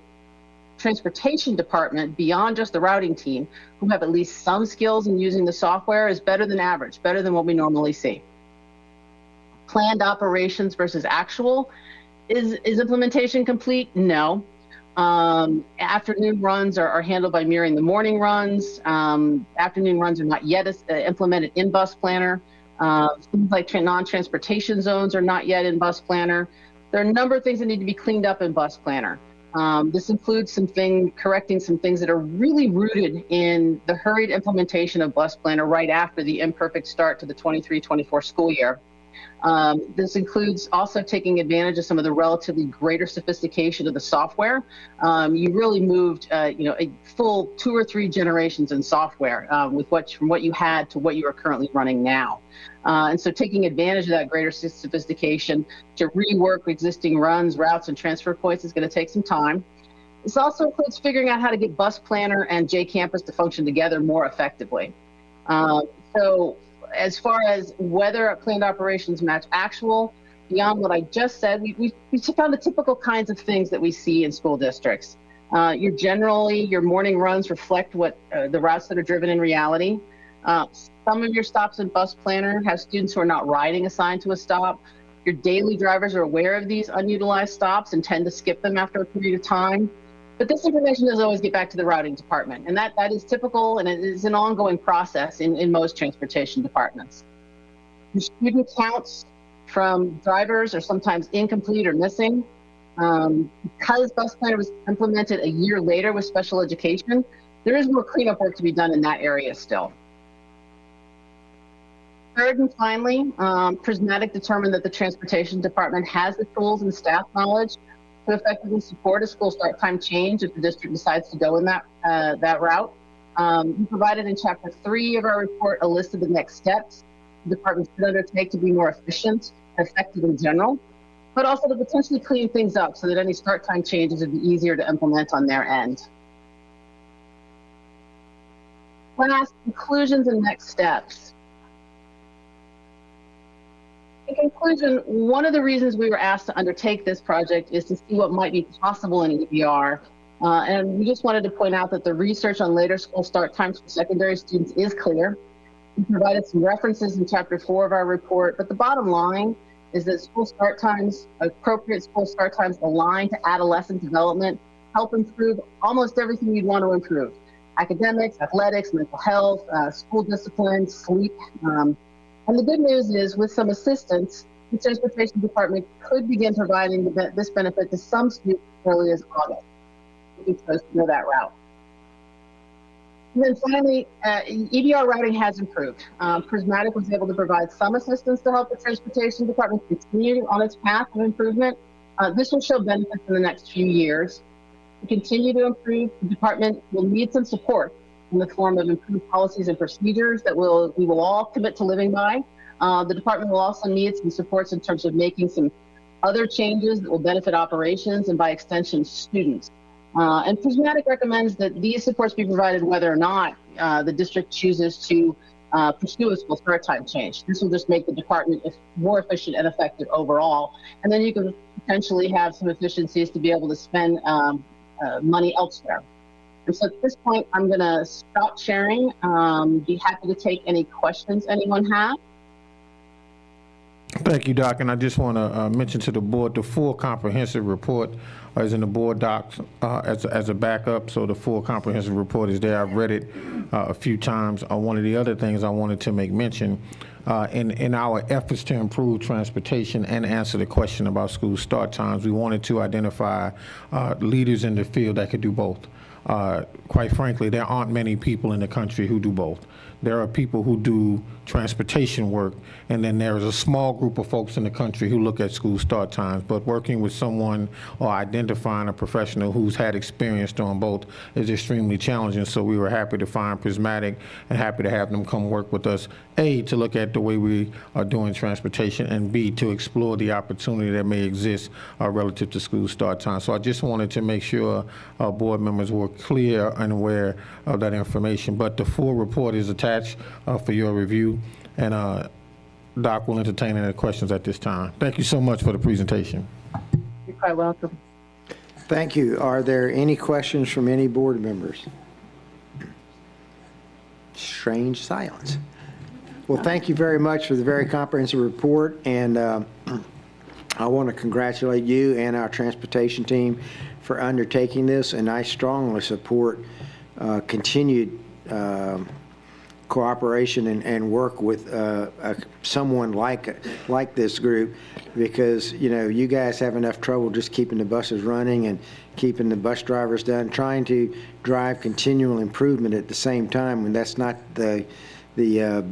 transportation department, beyond just the routing team, who have at least some skills in using the software is better than average, better than what we normally see. Planned operations versus actual. Is implementation complete? No. Afternoon runs are handled by mirroring the morning runs. Afternoon runs are not yet implemented in Bus Planner. Things like non-transportation zones are not yet in Bus Planner. There are a number of things that need to be cleaned up in Bus Planner. This includes correcting some things that are really rooted in the hurried implementation of Bus Planner right after the imperfect start to the 23-24 school year. This includes also taking advantage of some of the relatively greater sophistication of the software. You really moved, a full 2 or 3 generations in software from what you had to what you are currently running now. And so taking advantage of that greater sophistication to rework existing runs, routes, and transfer points is going to take some time. This also includes figuring out how to get Bus Planner and JCampus to function together more effectively. So as far as whether planned operations match actual, beyond what I just said, we found the typical kinds of things that we see in school districts. Your morning runs reflect what the routes that are driven in reality. Some of your stops in Bus Planner have students who are not riding assigned to a stop. Your daily drivers are aware of these unutilized stops and tend to skip them after a period of time. But this information doesn't always get back to the routing department, and that is typical, and it is an ongoing process in most transportation departments. Your student counts from drivers are sometimes incomplete or missing. Because Bus Planner was implemented a year later with special education, there is more cleanup work to be done in that area still. Third third and finally, Prismatic determined that the Transportation Department has the tools and staff knowledge to effectively support a school start time change if the district decides to go in that route. We provided in Chapter 3 of our report a list of the next steps the department should undertake to be more efficient and effective in general, but also to potentially clean things up so that any start time changes would be easier to implement on their end. When asked conclusions and next steps. In conclusion, one of the reasons we were asked to undertake this project is to see what might be possible in EBR. And we just wanted to point out that the research on later school start times for secondary students is clear. We provided some references in Chapter 4 of our report, but the bottom line is that school start times, appropriate school start times aligned to adolescent development, help improve almost everything you'd want to improve. Academics, athletics, mental health, school discipline, sleep. And the good news is, with some assistance, the Transportation Department could begin providing this benefit to some students as early as August, if we chose to go that route. And then finally, EBR routing has improved. Prismatic was able to provide some assistance to help the Transportation Department continue on its path of improvement. This will show benefits in the next few years. To continue to improve, the department will need some support in the form of improved policies and procedures that we will all commit to living by. The department will also need some supports in terms of making some other changes that will benefit operations and by extension students. And Prismatic recommends that these supports be provided whether or not the district chooses to pursue a school start time change. This will just make the department more efficient and effective overall. And then you can potentially have some efficiencies to be able to spend money elsewhere. And so at this point, I'm going to stop sharing. Be happy to take any questions anyone has. Thank you, Doc. And I just want to mention to the board, the full comprehensive report is in the board docs as a backup. So the full comprehensive report is there. I've read it a few times. One of the other things I wanted to make mention in our efforts to improve transportation and answer the question about school start times, we wanted to identify leaders in the field that could do both. Quite frankly, there aren't many people in the country who do both. There are people who do transportation work, and then there is a small group of folks in the country who look at school start times. But working with someone or identifying a professional who's had experience doing both is extremely challenging. So we were happy to find Prismatic and happy to have them come work with us, A, to look at the way we are doing transportation, and B, to explore the opportunity that may exist relative to school start time. So I just wanted to make sure our board members were clear and aware of that information. But the full report is attached for your review, and Doc will entertain any questions at this time. Thank you so much for the presentation. You're quite welcome. Thank you. Are there any questions from any board members? Strange silence. Well, thank you very much for the very comprehensive report, and I want to congratulate you and our transportation team for undertaking this, and I strongly support continued cooperation and work with someone like this group, because you guys have enough trouble just keeping the buses running and keeping the bus drivers done. Trying to drive continual improvement at the same time when that's not the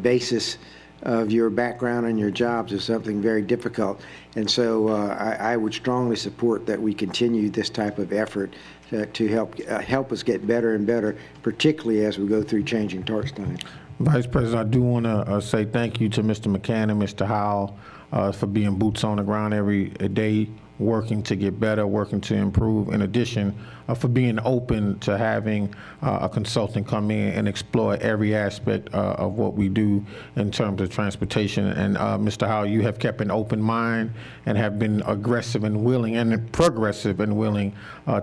basis of your background and your jobs is something very difficult. And so I would strongly support that we continue this type of effort to help us get better and better, particularly as we go through changing TARS time. Vice President, I do want to say thank you to Mr. McCann and Mr. Howell for being boots on the ground every day, working to get better, working to improve, in addition for being open to having a consultant come in and explore every aspect of what we do in terms of transportation. And Mr. Howell, you have kept an open mind and have been aggressive and willing and progressive and willing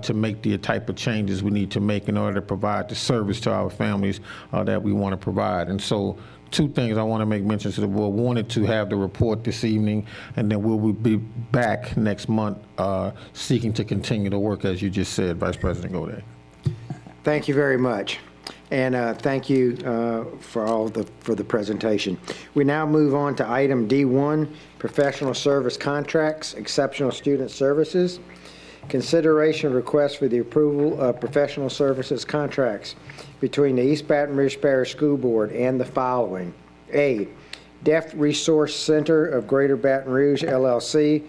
to make the type of changes we need to make in order to provide the service to our families that we want to provide. And so, two things I want to make mention to the board. Wanted to have the report this evening, and then we'll be back next month seeking to continue to work, as you just said, Vice President Gaudet. Thank you very much. And thank you for the presentation. We now move on to item D1, professional service contracts, exceptional student services. Consideration request for the approval of professional services contracts between the East Baton Rouge Parish School Board and the following. A, Deaf Resource Center of Greater Baton Rouge, LLC,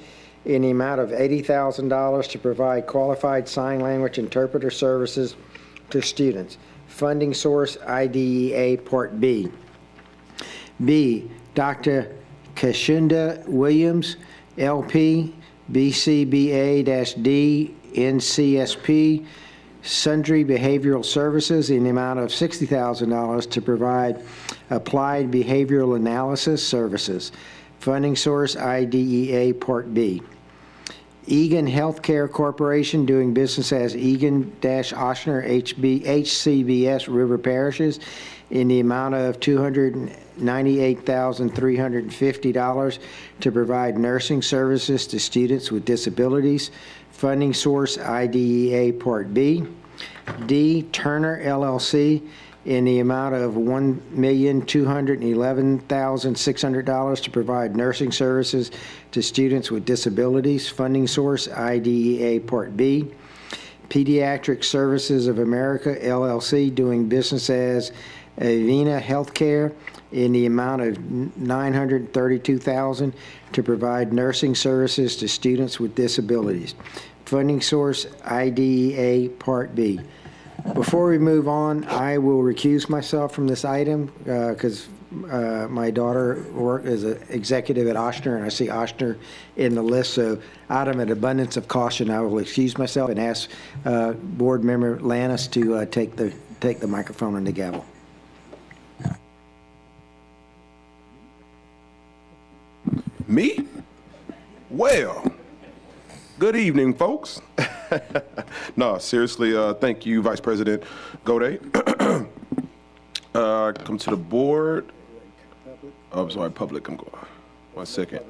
in the amount of $80,000 to provide qualified sign language interpreter services to students. Funding source, IDEA Part B. B, Dr. Kashunda Williams, LP, BCBA-D, NCSP, Sundry Behavioral Services in the amount of $60,000 to provide applied behavioral analysis services. Funding source, IDEA Part B. Egan Healthcare Corporation, doing business as Egan-Oshner HCBS River Parishes, in the amount of $298,350 to provide nursing services to students with disabilities. Funding source, IDEA Part B. D, Turner LLC, in the amount of $1,211,600 to provide nursing services to students with disabilities. Funding source, IDEA Part B. Pediatric Services of America, LLC, doing business as Avena Healthcare, in the amount of $932,000 to provide nursing services to students with disabilities. Funding source, IDEA Part B. Before we move on, I will recuse myself from this item because my daughter worked as an executive at Oshner, and I see Oshner in the list. So out of an abundance of caution, I will excuse myself and ask Board Member Lannis to take the microphone and the gavel. Me? Well, good evening, folks. No, seriously, thank you, Vice President Gode. Come to the board. Oh, I'm sorry, public, I'm going. 1 second.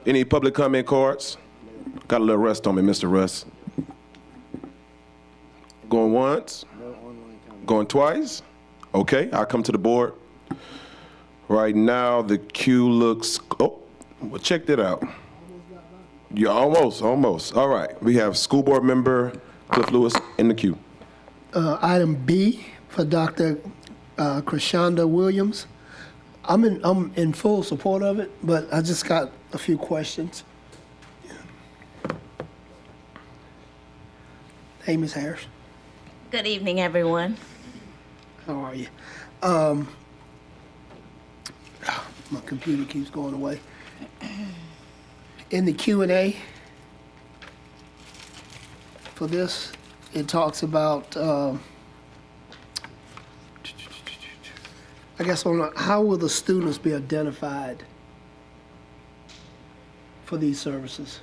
Any public comment cards? Got a little rust on me, Mr. Russ. Going once? Going twice? Okay, I'll come to the board. Right now, the queue looks, oh, well, check that out. Yeah, almost. All right, we have School Board Member Cliff Lewis in the queue. Item B for Dr. Krishanda Williams. I'm in full support of it, but I just got a few questions. Hey, Ms. Harris, Good evening, everyone. how are you? My computer keeps going away. In the Q&A for this, it talks about, I guess, how will the students be identified for these services?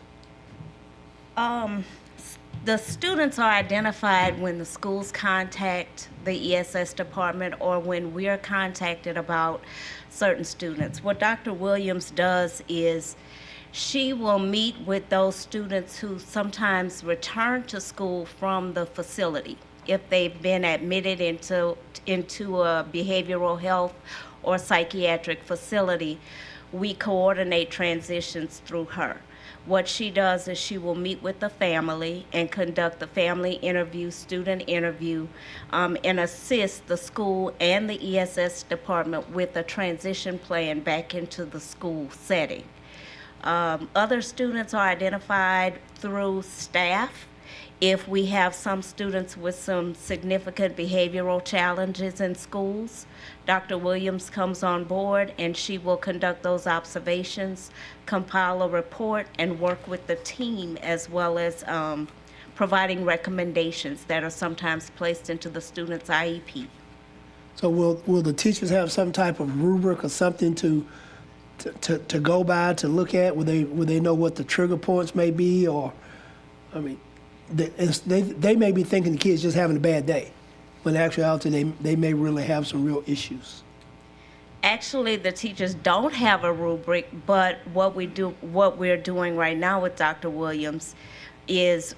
The students are identified when the schools contact the ESS department or when we're contacted about certain students. What Dr. Williams does is she will meet with those students who sometimes return to school from the facility. If they've been admitted into a behavioral health or psychiatric facility, we coordinate transitions through her. What she does is she will meet with the family and conduct the family interview, student interview, and assist the school and the ESS department with a transition plan back into the school setting. Other students are identified through staff. If we have some students with some significant behavioral challenges in schools, Dr. Williams comes on board and she will conduct those observations, compile a report, and work with the team as well as providing recommendations that are sometimes placed into the student's IEP. So will the teachers have some type of rubric or something to go by, to look at? Will they know what the trigger points may be? Or, I mean, they may be thinking the kid's just having a bad day, but in actuality, they may really have some real issues. Actually, the teachers don't have a rubric, but what we're doing right now with Dr. Williams is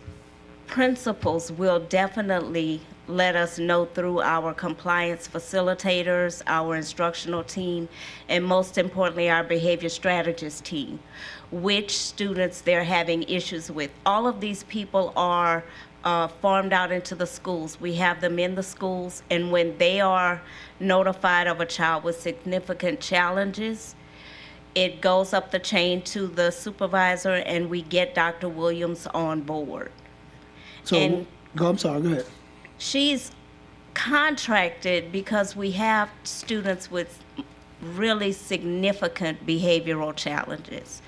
principals will definitely let us know through our compliance facilitators, our instructional team, and most importantly, our behavior strategist team, which students they're having issues with. All of these people are farmed out into the schools. We have them in the schools, and when they are notified of a child with significant challenges, it goes up the chain to the supervisor, and we get Dr. Williams on board. So, And- I'm sorry, go ahead. She's contracted because we have students with really significant behavioral challenges.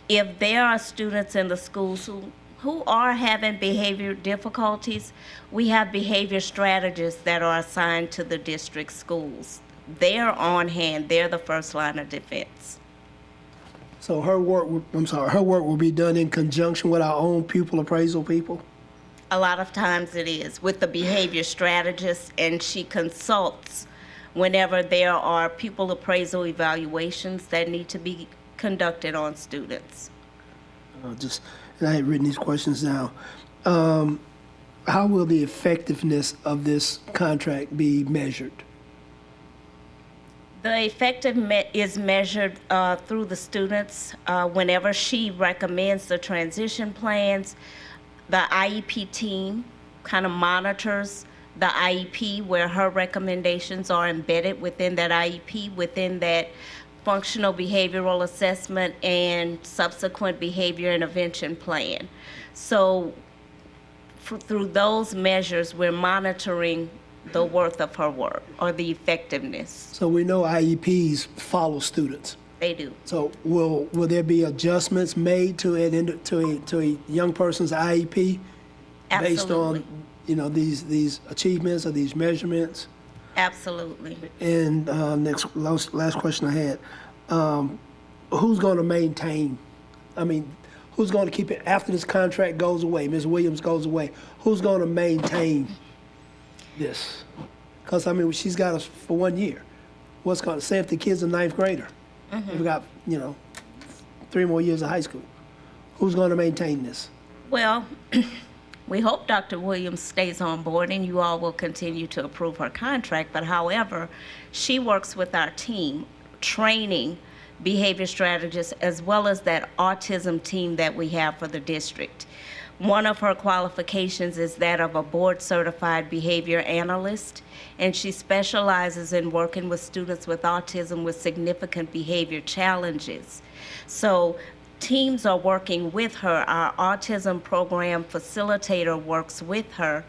If there are students in the schools who are having behavior difficulties, we have behavior strategists that are assigned to the district schools. They're on hand, they're the first line of defense. So her work will be done in conjunction with our own pupil appraisal people? A lot of times it is with the behavior strategist, and she consults whenever there are pupil appraisal evaluations that need to be conducted on students. And I had written these questions down. How will the effectiveness of this contract be measured? The effectiveness is measured through the students. Whenever she recommends the transition plans, the IEP team kind of monitors the IEP where her recommendations are embedded within that IEP, within that functional behavioral assessment and subsequent behavior intervention plan. So through those measures, we're monitoring the worth of her work or the effectiveness. So we know IEPs follow students. They do. So will there be adjustments made to a young person's IEP based Absolutely. on these achievements or these measurements? Absolutely. And last question I had, who's going to maintain? I mean, who's going to keep it after this contract goes away? Ms. Williams goes away. Who's going to maintain this? Because I mean, she's got us for 1 year. What's going to say if the kid's a ninth grader? We've got 3 more years of high school. Who's going to maintain this? Well, we hope Dr. Williams stays on board and you all will continue to approve her contract. But however, she works with our team, training behavior strategists as well as that autism team that we have for the district. One of her qualifications is that of a board-certified behavior analyst, and she specializes in working with students with autism with significant behavior challenges. So teams are working with her. Our autism program facilitator works with her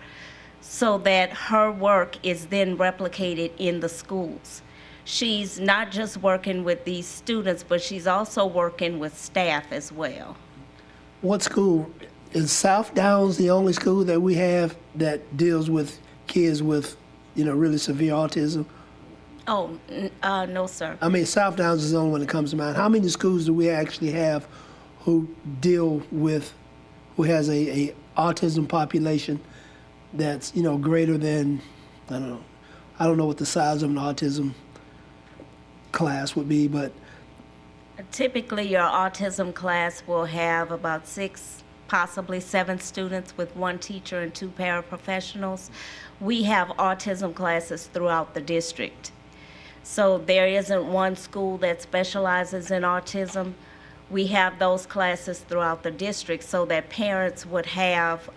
so that her work is then replicated in the schools. She's not just working with these students, but she's also working with staff as well. What school? Is South Downs the only school that we have that deals with kids with, really severe autism? Oh, no, sir. I mean, South Downs is the only one that comes to mind. How many schools do we actually have who has a autism population that's, greater than, I don't know what the size of an autism class would be, but Typically, your autism class will have about 6, possibly 7 students with 1 teacher and 2 paraprofessionals. We have autism classes throughout the district. So there isn't one school that specializes in autism. We have those classes throughout the district so that parents would have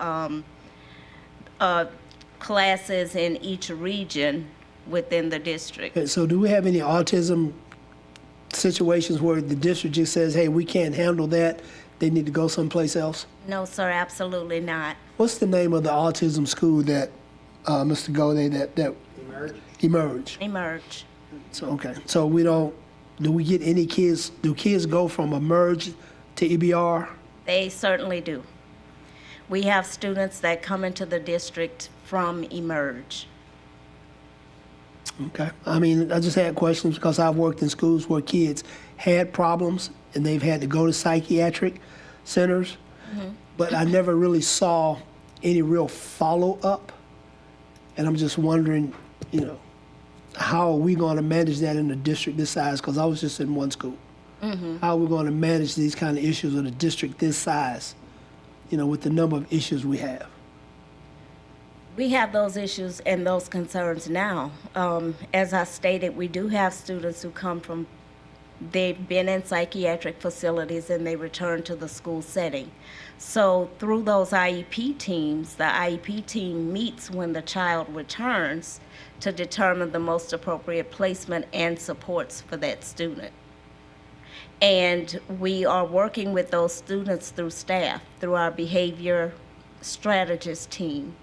classes in each region within the district. okay, so do we have any autism situations where the district just says, hey, we can't handle that, they need to go someplace else? No, sir, absolutely not. What's the name of the autism school that, Mr. Gode, that Emerge? Emerge. So, okay, so do we get any kids, do kids go from Emerge to EBR? They certainly do. We have students that come into the district from Emerge. Okay, I mean, I just had questions because I've worked in schools where kids had problems and they've had to go to psychiatric centers, but I never really saw any real follow-up. And I'm just wondering, how are we going to manage that in a district this size? Because I was just in one school. How are we going to manage these kind of issues in a district this size, with the number of issues we have? We have those issues and those concerns now. As I stated, we do have students who come from, they've been in psychiatric facilities and they return to the school setting. So through those IEP teams, the IEP team meets when the child returns to determine the most appropriate placement and supports for that student. And we are working with those students through staff, through our behavior strategist team.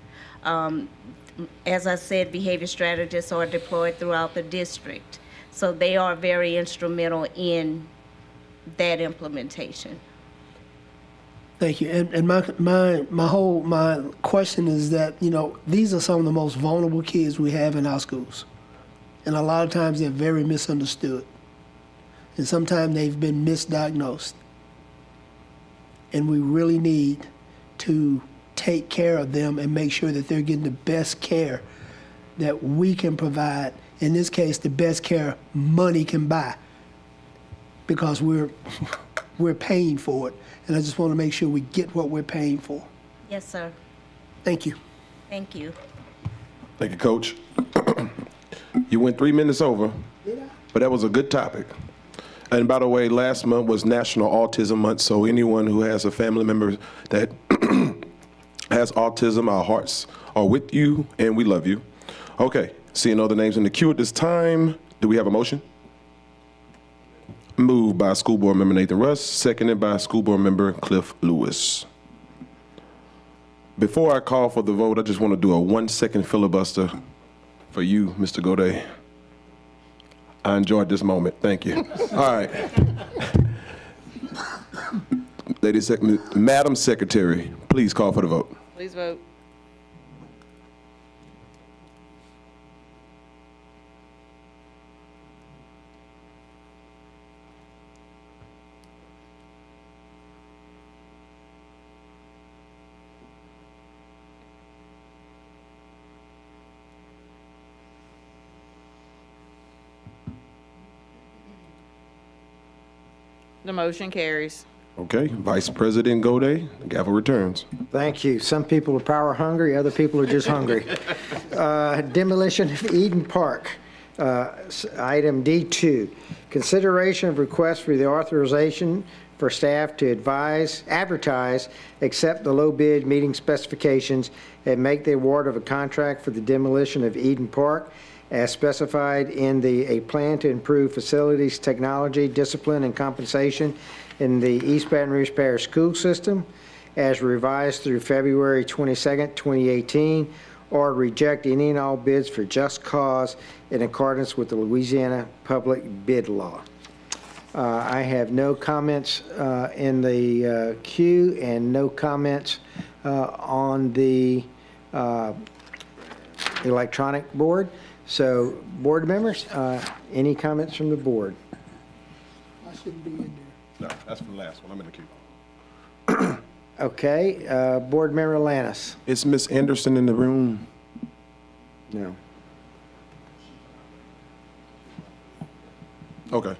As I said, behavior strategists are deployed throughout the district. So they are very instrumental in that implementation. Thank you. And my question is that, you know, these are some of the most vulnerable kids we have in our schools. And a lot of times they're very misunderstood. And sometimes they've been misdiagnosed. And we really need to take care of them and make sure that they're getting the best care that we can provide. In this case, the best care money can buy, because we're paying for it. And I just want to make sure we get what we're paying for. Yes, sir. Thank you. Thank you. Thank you, Coach. You went 3 minutes over, but that was a good topic. And by the way, last month was National Autism Month, so anyone who has a family member that has autism, our hearts are with you, and we love you. Okay, seeing other names in the queue at this time, do we have a motion? Moved by School Board Member Nathan Russ, seconded by School Board Member Cliff Lewis. Before I call for the vote, I just want to do a 1-second filibuster for you, Mr. Godet. I enjoyed this moment. Thank you. All right. Madam Secretary, please call for the vote. Please vote. The motion carries. Okay, Vice President Godet, the gavel returns. Thank you. Some people are power hungry, other people are just hungry. Demolition of Eden Park, item D2. Consideration of request for the authorization for staff to advertise, accept the low bid meeting specifications, and make the award of a contract for the demolition of Eden Park as specified in a plan to improve facilities, technology, discipline, and compensation in the East Baton Rouge Parish School System, as revised through February 22nd, 2018, or reject any and all bids for just cause in accordance with the Louisiana Public Bid Law. I have no comments in the queue and no comments on the electronic board. So, board members, any comments from the board? I shouldn't be in there. No, that's for the last one. I'm in the queue. Okay, board member Lannis? Is Miss Anderson in the room? No. Okay.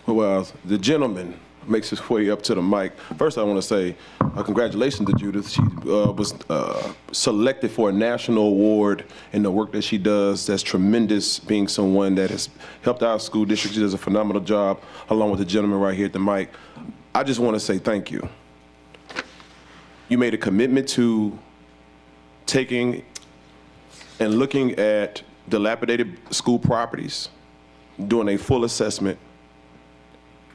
Well, the gentleman makes his way up to the mic. First, I want to say congratulations to Judith. She was selected for a national award in the work that she does. That's tremendous, being someone that has helped our school district. She does a phenomenal job, along with the gentleman right here at the mic. I just want to say thank you. You made a commitment to taking and looking at dilapidated school properties, doing a full assessment.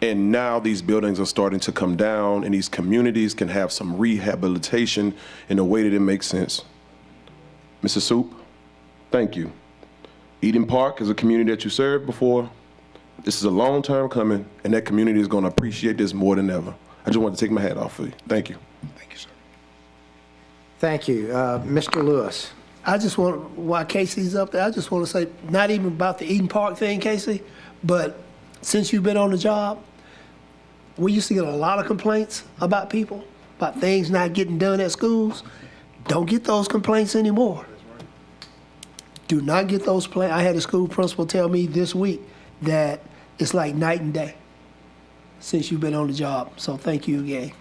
And now these buildings are starting to come down, and these communities can have some rehabilitation in a way that it makes sense. Mrs. Soup, thank you. Eden Park is a community that you served before. This is a long time coming, and that community is going to appreciate this more than ever. I just want to take my hat off for you. Thank you. Thank you, sir. Thank you. Mr. Lewis? I just want, while Casey's up there, I just want to say, not even about the Eden Park thing, Casey, but since you've been on the job, we used to get a lot of complaints about people, about things not getting done at schools. Don't get those complaints anymore. Do not get those complaints. I had a school principal tell me this week that it's like night and day since you've been on the job. So thank you again.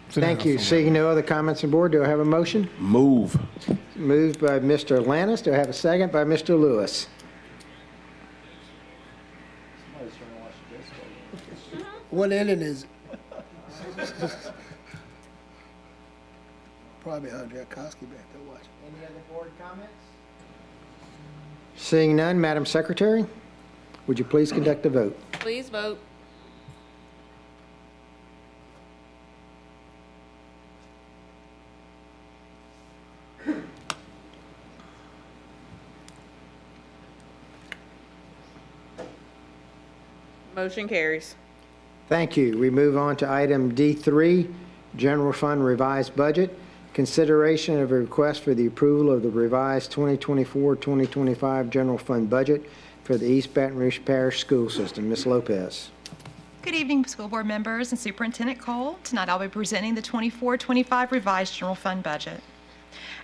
Thank you. Seeing no other comments on board, do I have a motion? Move. Moved by Mr. Lannis. Do I have a second by Mr. Lewis? What inning is it? Probably Andrea Koski back there watching. Any other board comments? Seeing none, Madam Secretary, would you please conduct the vote? Please vote. Motion carries. Thank you. We move on to item D3, General Fund Revised Budget. Consideration of a request for the approval of the revised 2024-2025 General Fund Budget for the East Baton Rouge Parish School System. Ms. Lopez. Good evening, school board members and Superintendent Cole. Tonight I'll be presenting the 24-25 revised general fund budget.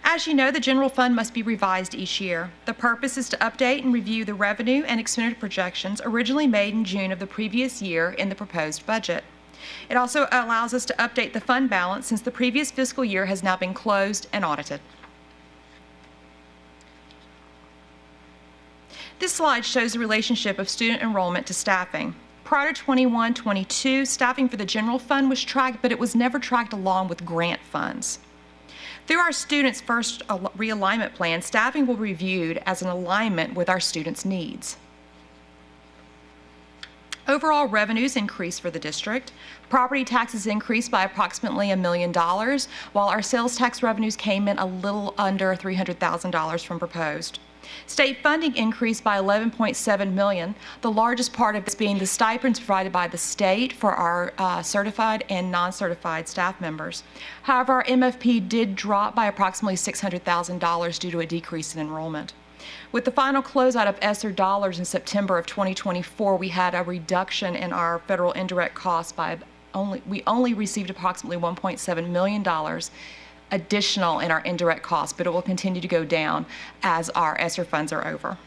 As you know, the general fund must be revised each year. The purpose is to update and review the revenue and expenditure projections originally made in June of the previous year in the proposed budget. It also allows us to update the fund balance since the previous fiscal year has now been closed and audited. This slide shows the relationship of student enrollment to staffing. Prior to 21-22, staffing for the general fund was tracked, but it was never tracked along with grant funds. Through our students' first realignment plan, staffing will be reviewed as an alignment with our students' needs. Overall revenues increased for the district. Property taxes increased by approximately $1 million, while our sales tax revenues came in a little under $300,000 from proposed. State funding increased by $11.7 million, the largest part of this being the stipends provided by the state for our certified and non-certified staff members. However, our MFP did drop by approximately $600,000 due to a decrease in enrollment. With the final closeout of ESSER dollars in September of 2024, we had a reduction in our federal indirect costs by we only received approximately $1.7 million additional in our indirect costs, but it will continue to go down as our ESSER funds are over.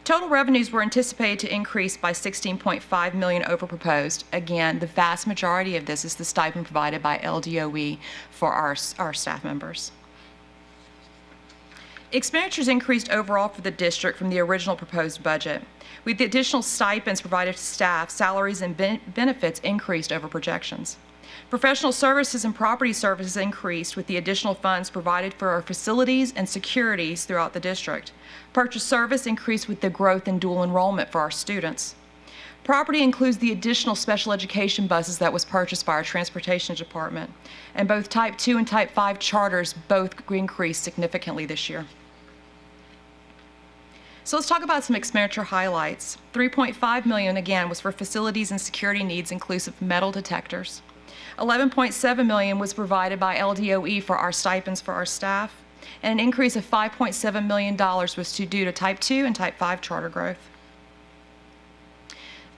Total revenues were anticipated to increase by $16.5 million over proposed. Again, the vast majority of this is the stipend provided by LDOE for our staff members. Expenditures increased overall for the district from the original proposed budget. With the additional stipends provided to staff, salaries and benefits increased over projections. Professional services and property services increased with the additional funds provided for our facilities and securities throughout the district. Purchase service increased with the growth in dual enrollment for our students. Property includes the additional special education buses that was purchased by our transportation department. And both Type 2 and Type 5 charters both increased significantly this year. So let's talk about some expenditure highlights. $3.5 million, again, was for facilities and security needs, inclusive of metal detectors. $11.7 million was provided by LDOE for our stipends for our staff, and an increase of $5.7 million was due to Type 2 and Type 5 charter growth.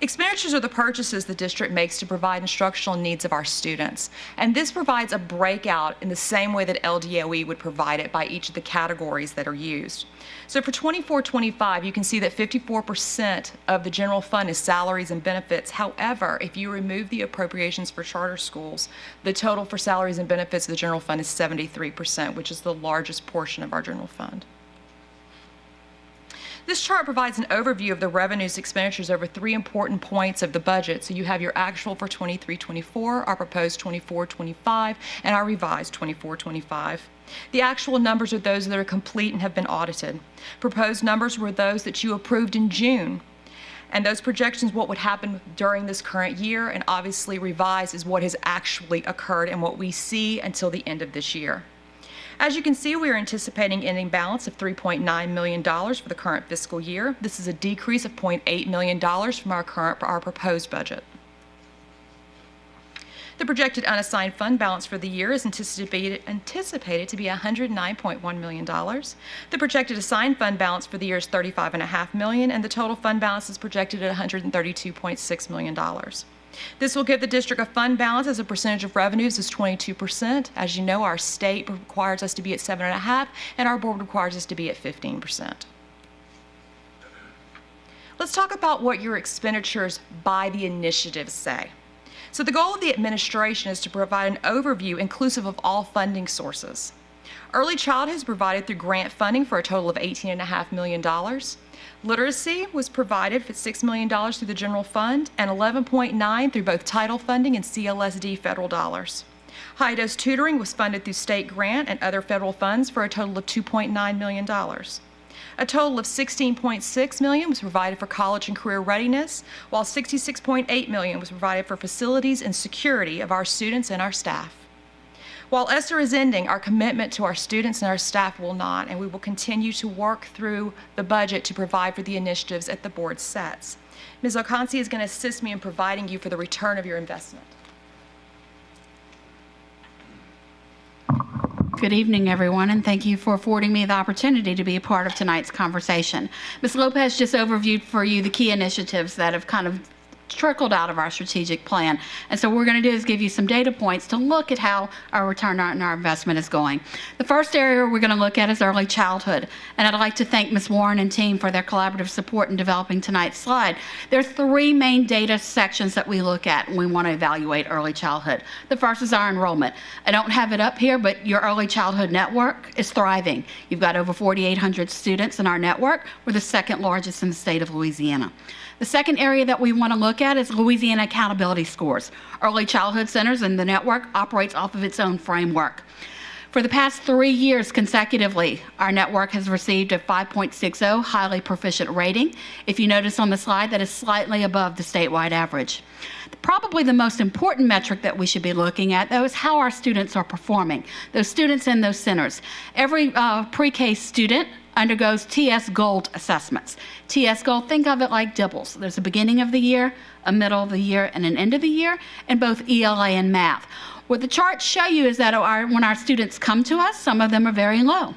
Expenditures are the purchases the district makes to provide instructional needs of our students, and this provides a breakout in the same way that LDOE would provide it by each of the categories that are used. So for 24-25, you can see that 54% of the general fund is salaries and benefits. However, if you remove the appropriations for charter schools, the total for salaries and benefits of the general fund is 73%, which is the largest portion of our general fund. This chart provides an overview of the revenues expenditures over 3 important points of the budget. So you have your actual for 23-24, our proposed 24-25, and our revised 24-25. The actual numbers are those that are complete and have been audited. Proposed numbers were those that you approved in June. And those projections, what would happen during this current year, and obviously revised is what has actually occurred and what we see until the end of this year. As you can see, we are anticipating ending balance of $3.9 million for the current fiscal year. This is a decrease of $0.8 million from our proposed budget. The projected unassigned fund balance for the year is anticipated to be $109.1 million. The projected assigned fund balance for the year is $35.5 million, and the total fund balance is projected at $132.6 million. This will give the district a fund balance as a percentage of revenues is 22%. As you know, our state requires us to be at 7.5%, and our board requires us to be at 15%. Let's talk about what your expenditures by the initiatives say. So the goal of the administration is to provide an overview inclusive of all funding sources. Early childhood is provided through grant funding for a total of $18.5 million. Literacy was provided for $6 million through the general fund and $11.9 million through both title funding and CLSD federal dollars. High-dose tutoring was funded through state grant and other federal funds for a total of $2.9 million. A total of $16.6 million was provided for college and career readiness, while $66.8 million was provided for facilities and security of our students and our staff. While ESSER is ending, our commitment to our students and our staff will not, and we will continue to work through the budget to provide for the initiatives that the board sets. Ms. Okansi is going to assist me in providing you for the return of your investment. Good evening, everyone, and thank you for affording me the opportunity to be a part of tonight's conversation. Ms. Lopez just overviewed for you the key initiatives that have kind of trickled out of our strategic plan. And so what we're going to do is give you some data points to look at how our return on our investment is going. The first area we're going to look at is early childhood. And I'd like to thank Ms. Warren and team for their collaborative support in developing tonight's slide. There are three main data sections that we look at when we want to evaluate early childhood. The first is our enrollment. I don't have it up here, but your early childhood network is thriving. You've got over 4,800 students in our network. We're the second largest in the state of Louisiana. The second area that we want to look at is Louisiana accountability scores. Early childhood centers and the network operates off of its own framework. For the past 3 years consecutively, our network has received a 5.60 highly proficient rating. If you notice on the slide, that is slightly above the statewide average. Probably the most important metric that we should be looking at, though, is how our students are performing, those students in those centers. Every pre-K student undergoes TS Gold assessments. TS Gold, think of it like DIBELS. There's a beginning of the year, a middle of the year, and an end of the year in both ELA and math. What the charts show you is that when our students come to us, some of them are very low.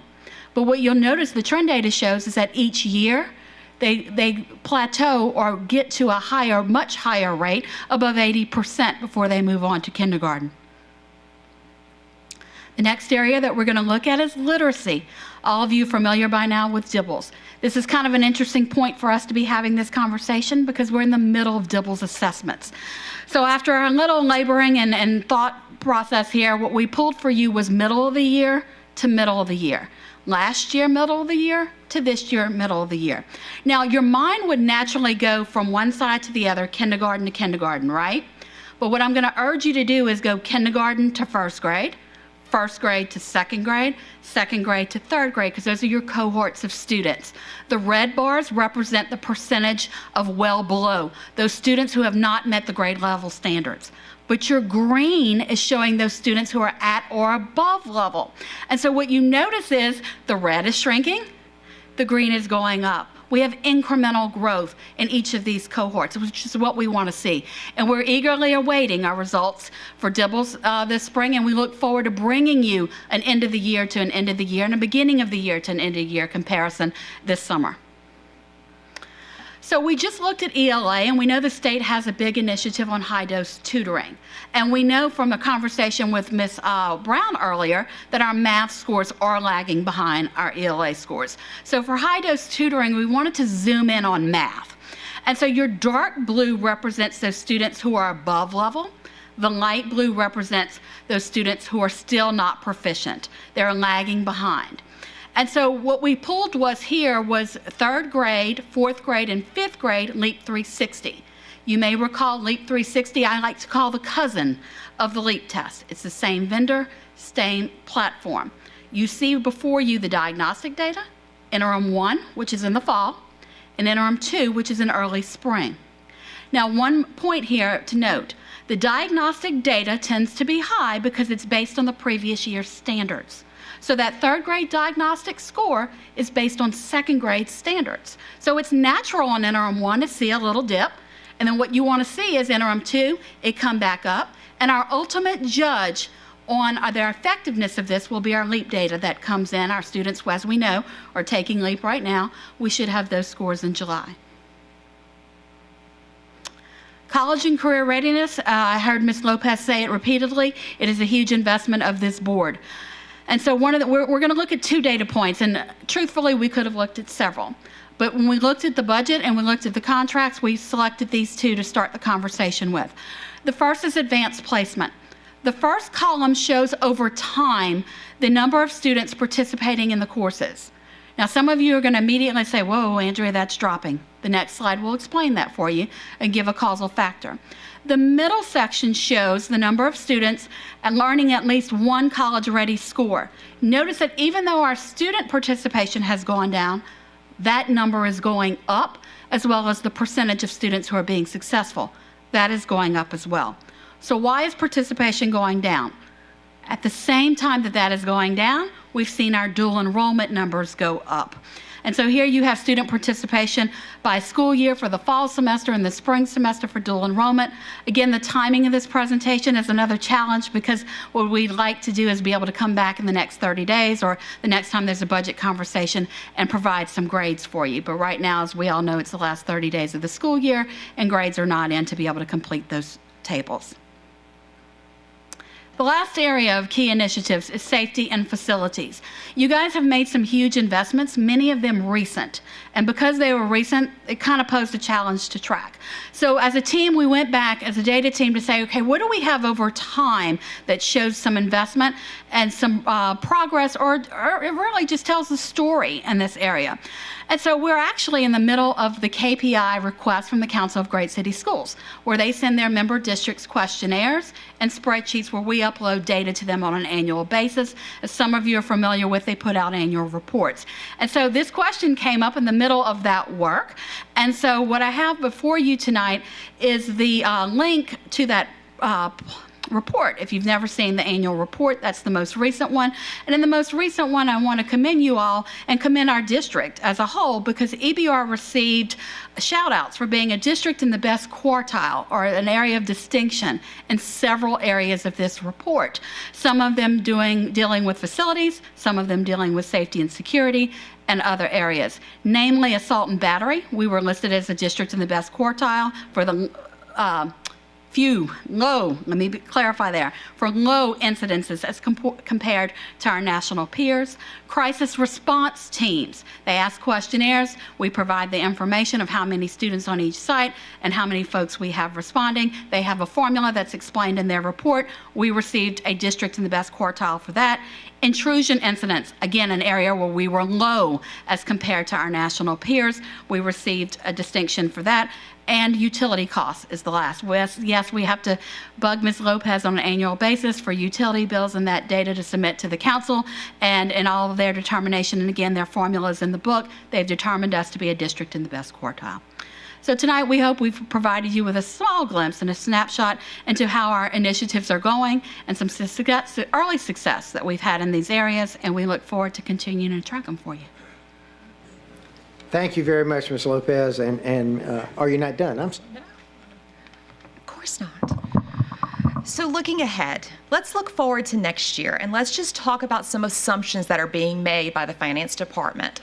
But what you'll notice the trend data shows is that each year they plateau or get to a higher, much higher rate, above 80% before they move on to kindergarten. The next area that we're going to look at is literacy. All of you familiar by now with DIBELS. This is kind of an interesting point for us to be having this conversation because we're in the middle of DIBELS assessments. So after a little laboring and thought process here, what we pulled for you was middle of the year to middle of the year. Last year, middle of the year, to this year, middle of the year. Now, your mind would naturally go from one side to the other, kindergarten to kindergarten, right? But what I'm going to urge you to do is go kindergarten to first grade to second grade to third grade, because those are your cohorts of students. The red bars represent the percentage of well below, those students who have not met the grade level standards. But your green is showing those students who are at or above level. And so what you notice is the red is shrinking, the green is going up. We have incremental growth in each of these cohorts, which is what we want to see. And we're eagerly awaiting our results for DIBELS this spring, and we look forward to bringing you an end of the year to an end of the year and a beginning of the year to an end of the year comparison this summer. So we just looked at ELA, and we know the state has a big initiative on high-dose tutoring. And we know from a conversation with Ms. Brown earlier that our math scores are lagging behind our ELA scores. So for high-dose tutoring, we wanted to zoom in on math. And so your dark blue represents those students who are above level. The light blue represents those students who are still not proficient. They're lagging behind. And so what we pulled was third grade, fourth grade, and fifth grade LEAP 360. You may recall LEAP 360, I like to call the cousin of the LEAP test. It's the same vendor, same platform. You see before you the diagnostic data, interim 1, which is in the fall, and interim 2, which is in early spring. Now, one point here to note, the diagnostic data tends to be high because it's based on the previous year's standards. So that third grade diagnostic score is based on second grade standards. So it's natural on interim 1 to see a little dip. And then what you want to see is interim 2, it come back up. And our ultimate judge on their effectiveness of this will be our LEAP data that comes in. Our students, as we know, are taking LEAP right now. We should have those scores in July. College and career readiness, I heard Ms. Lopez say it repeatedly. It is a huge investment of this board. And so we're going to look at 2 data points, and truthfully, we could have looked at several. But when we looked at the budget and we looked at the contracts, we selected these 2 to start the conversation with. The first is advanced placement. The first column shows over time the number of students participating in the courses. Now, some of you are going to immediately say, whoa, Andrea, that's dropping. The next slide will explain that for you and give a causal factor. The middle section shows the number of students learning at least one college-ready score. Notice that even though our student participation has gone down, that number is going up, as well as the percentage of students who are being successful. That is going up as well. So why is participation going down? At the same time that that is going down, we've seen our dual enrollment numbers go up. And so here you have student participation by school year for the fall semester and the spring semester for dual enrollment. Again, the timing of this presentation is another challenge, because what we'd like to do is be able to come back in the next 30 days or the next time there's a budget conversation and provide some grades for you. But right now, as we all know, it's the last 30 days of the school year and grades are not in to be able to complete those tables. The last area of key initiatives is safety and facilities. You guys have made some huge investments, many of them recent. And because they were recent, it kind of posed a challenge to track. So as a team, we went back as a data team to say, okay, what do we have over time that shows some investment and some progress, or it really just tells the story in this area. And so we're actually in the middle of the KPI request from the Council of Great City Schools, where they send their member districts questionnaires and spreadsheets where we upload data to them on an annual basis. As some of you are familiar with, they put out annual reports. And so this question came up in the middle of that work. And so what I have before you tonight is the link to that report. If you've never seen the annual report, that's the most recent one. And in the most recent one, I want to commend you all and commend our district as a whole, because EBR received shout outs for being a district in the best quartile, or an area of distinction, in several areas of this report. Some of them dealing with facilities, some of them dealing with safety and security, and other areas. Namely, assault and battery. We were listed as a district in the best quartile for the let me clarify there, for low incidences as compared to our national peers. Crisis response teams, they ask questionnaires, we provide the information of how many students on each site and how many folks we have responding. They have a formula that's explained in their report. We received a district in the best quartile for that. Intrusion incidents, again, an area where we were low as compared to our national peers. We received a distinction for that. And utility costs is the last. Yes, we have to bug Ms. Lopez on an annual basis for utility bills and that data to submit to the council, and in all of their determination, and again, their formulas in the book, they've determined us to be a district in the best quartile. So tonight, we hope we've provided you with a small glimpse and a snapshot into how our initiatives are going and some early success that we've had in these areas, and we look forward to continuing to track them for you. Thank you very much, Ms. Lopez. And are you not done? Of course not. So looking ahead, let's look forward to next year, and let's just talk about some assumptions that are being made by the Finance Department.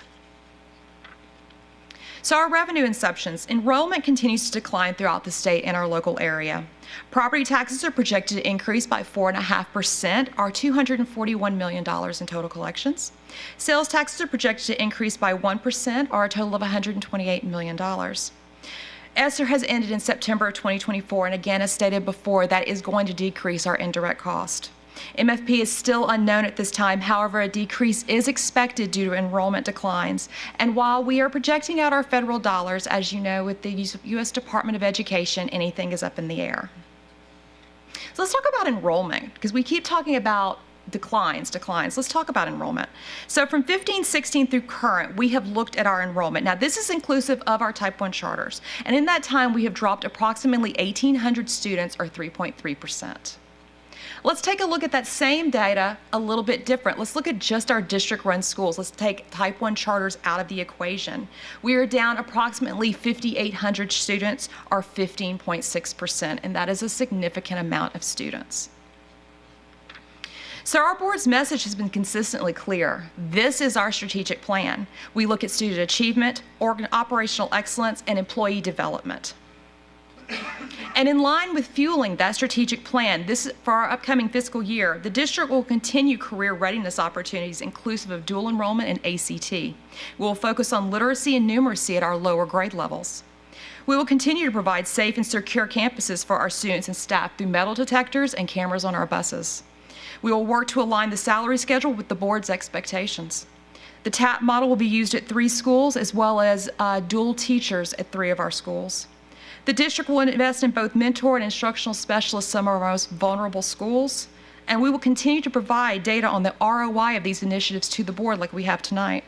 So our revenue assumptions, enrollment continues to decline throughout the state and our local area. Property taxes are projected to increase by 4.5%, or $241 million in total collections. Sales taxes are projected to increase by 1%, or a total of $128 million. ESSER has ended in September of 2024, and again, as stated before, that is going to decrease our indirect cost. MFP is still unknown at this time. However, a decrease is expected due to enrollment declines. And while we are projecting out our federal dollars, as you know, with the U.S. Department of Education, anything is up in the air. So let's talk about enrollment, because we keep talking about declines. Let's talk about enrollment. So from 15-16 through current, we have looked at our enrollment. Now, this is inclusive of our Type 1 charters. And in that time, we have dropped approximately 1,800 students, or 3.3%. Let's take a look at that same data a little bit different. Let's look at just our district-run schools. Let's take Type 1 charters out of the equation. We are down approximately 5,800 students, or 15.6%, and that is a significant amount of students. So our board's message has been consistently clear. This is our strategic plan. We look at student achievement, operational excellence, and employee development. And in line with fueling that strategic plan, for our upcoming fiscal year, the district will continue career readiness opportunities inclusive of dual enrollment and ACT. We will focus on literacy and numeracy at our lower grade levels. We will continue to provide safe and secure campuses for our students and staff through metal detectors and cameras on our buses. We will work to align the salary schedule with the board's expectations. The TAP model will be used at 3 schools as well as dual teachers at 3 of our schools. The district will invest in both mentor and instructional specialists, some of our most vulnerable schools, and we will continue to provide data on the ROI of these initiatives to the board like we have tonight.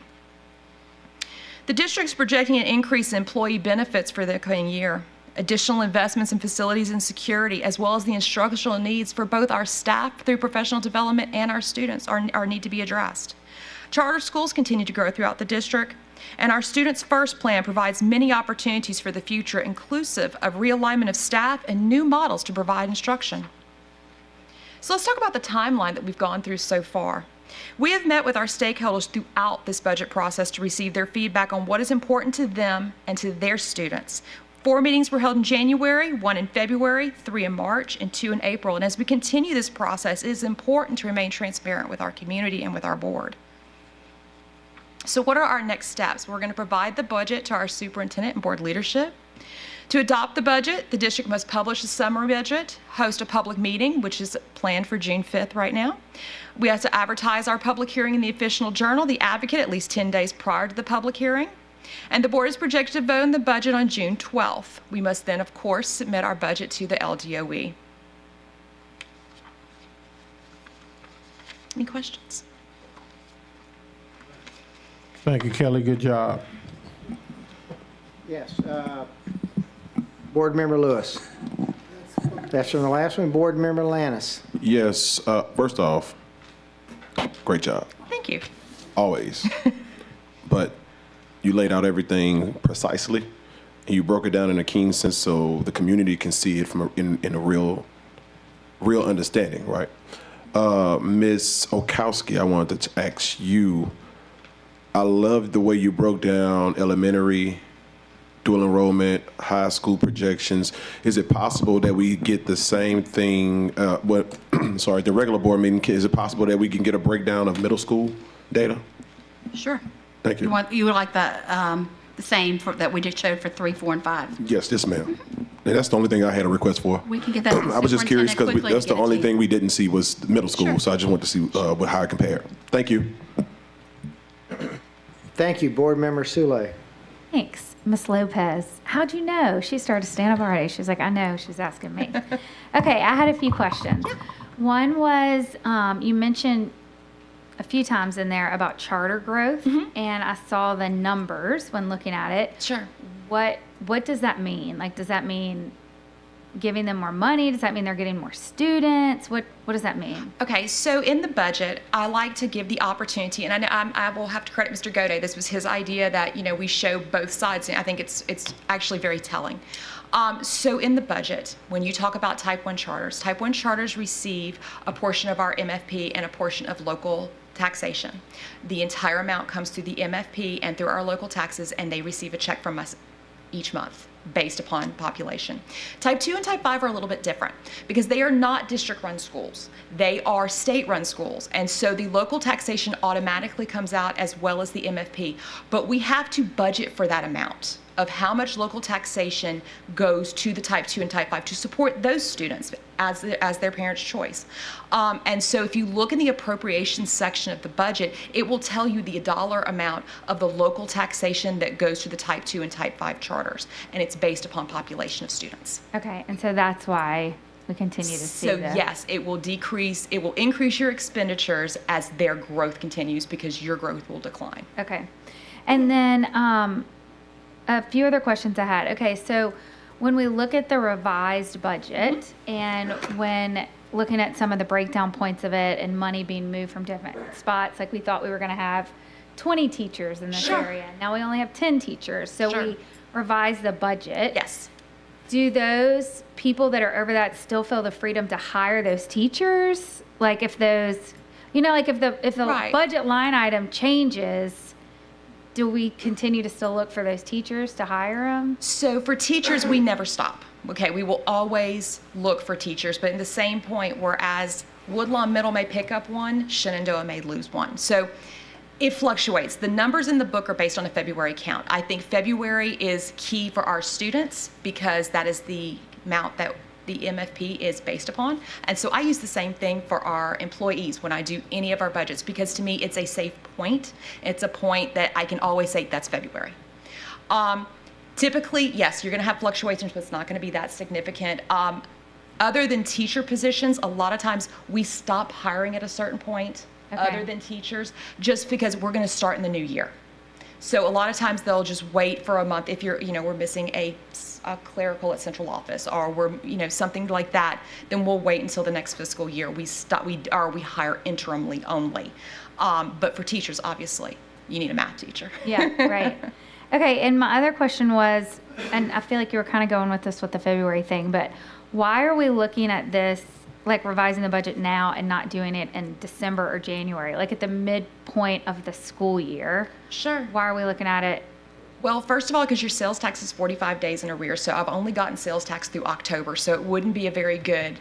The district's projecting an increase in employee benefits for the coming year, additional investments in facilities and security, as well as the instructional needs for both our staff through professional development and our students are need to be addressed. Charter schools continue to grow throughout the district, and our Students First plan provides many opportunities for the future, inclusive of realignment of staff and new models to provide instruction. So let's talk about the timeline that we've gone through so far. We have met with our stakeholders throughout this budget process to receive their feedback on what is important to them and to their students. 4 meetings were held in January, 1 in February, 3 in March, and 2 in April. And as we continue this process, it is important to remain transparent with our community and with our board. So what are our next steps? We're going to provide the budget to our superintendent and board leadership. To adopt the budget, the district must publish a summary budget, host a public meeting, which is planned for June 5th right now. We have to advertise our public hearing in the official journal, The Advocate, at least 10 days prior to the public hearing. And the board is projected to vote on the budget on June 12th. We must then, of course, submit our budget to the LDOE. Any questions? Thank you, Kelly. Good job. Yes. Board Member Lewis. That's from the last one. Board Member Lannis. Yes, first off, great job, Thank you. always. But you laid out everything precisely, and you broke it down in a keen sense so the community can see it from in a real understanding, right? Ms. Okowski, I wanted to ask you, I loved the way you broke down elementary, dual enrollment, high school projections. Is it possible that we get the same thing, the regular board meeting, is it possible that we can get a breakdown of middle school data? Sure. Thank you. You would like the same that we just showed for 3, 4, and 5? Yes, ma'am. And that's the only thing I had a request for. We can get that. I was just curious because Superintendent that's the quickly to only get it to you. thing we didn't see was the middle school, Sure. so I just wanted to see how it compared. Thank you. Thank you. Board Member Sule. Thanks. Miss Lopez, how'd you know? She started to stand up already. She's like, I know. She's asking me. Okay, I had a few questions. One was, you mentioned a few times in there about charter growth, and I saw the numbers when looking at it. Sure. What does that mean? Like, does that mean giving them more money? Does that mean they're getting more students? What does that mean? Okay, so in the budget, I like to give the opportunity, and I know I will have to credit Mr. Gode. This was his idea that we show both sides, and I think it's actually very telling. So in the budget, when you talk about Type 1 charters receive a portion of our MFP and a portion of local taxation. The entire amount comes through the MFP and through our local taxes, and they receive a check from us each month based upon population. Type 2 and Type 5 are a little bit different because they are not district-run schools. They are state-run schools, and so the local taxation automatically comes out as well as the MFP, but we have to budget for that amount of how much local taxation goes to the Type 2 and Type 5 to support those students as their parents' choice. And so if you look in the appropriations section of the budget, it will tell you the dollar amount of the local taxation that goes to the Type 2 and Type 5 charters, and it's based upon population of students. Okay, and so that's why we continue to see So this. yes, it will increase your expenditures as their growth continues because your growth will decline. Okay. And then a few other questions I had. Okay, so when we look at the revised budget and when looking at some of the breakdown points of it and money being moved from different spots, like we thought we were going to have 20 teachers in this Sure. area. Now we only have 10 teachers. So Sure. we revised the budget. Yes. Do those people that are over that still feel the freedom to hire those teachers? Like if those, like if the Right. budget line item changes, do we continue to still look for those teachers to hire them? So for teachers, we never stop. Okay, we will always look for teachers, but in the same point, whereas Woodlawn Middle may pick up one, Shenandoah may lose one. So it fluctuates. The numbers in the book are based on a February count. I think February is key for our students because that is the amount that the MFP is based upon. And so I use the same thing for our employees when I do any of our budgets, because to me, it's a safe point. It's a point that I can always say, that's February. Typically, yes, you're going to have fluctuations, but it's not going to be that significant. Other than teacher positions, a lot of times we stop hiring at a certain point, other than teachers, just because we're going to start in the new year. So a lot of times they'll just wait for a month if we're missing a clerical at central office, or we're, something like that, then we'll wait until the next fiscal year. We hire interimly only. But for teachers, obviously, you need a math teacher. Yeah, right. Okay, and my other question was, and I feel like you were kind of going with this with the February thing, but why are we looking at this, like revising the budget now and not doing it in December or January, like at the midpoint of the school year? Sure. Why are we looking at it? Well, first of all, because your sales tax is 45 days in arrears, so I've only gotten sales tax through October, so it wouldn't be a very good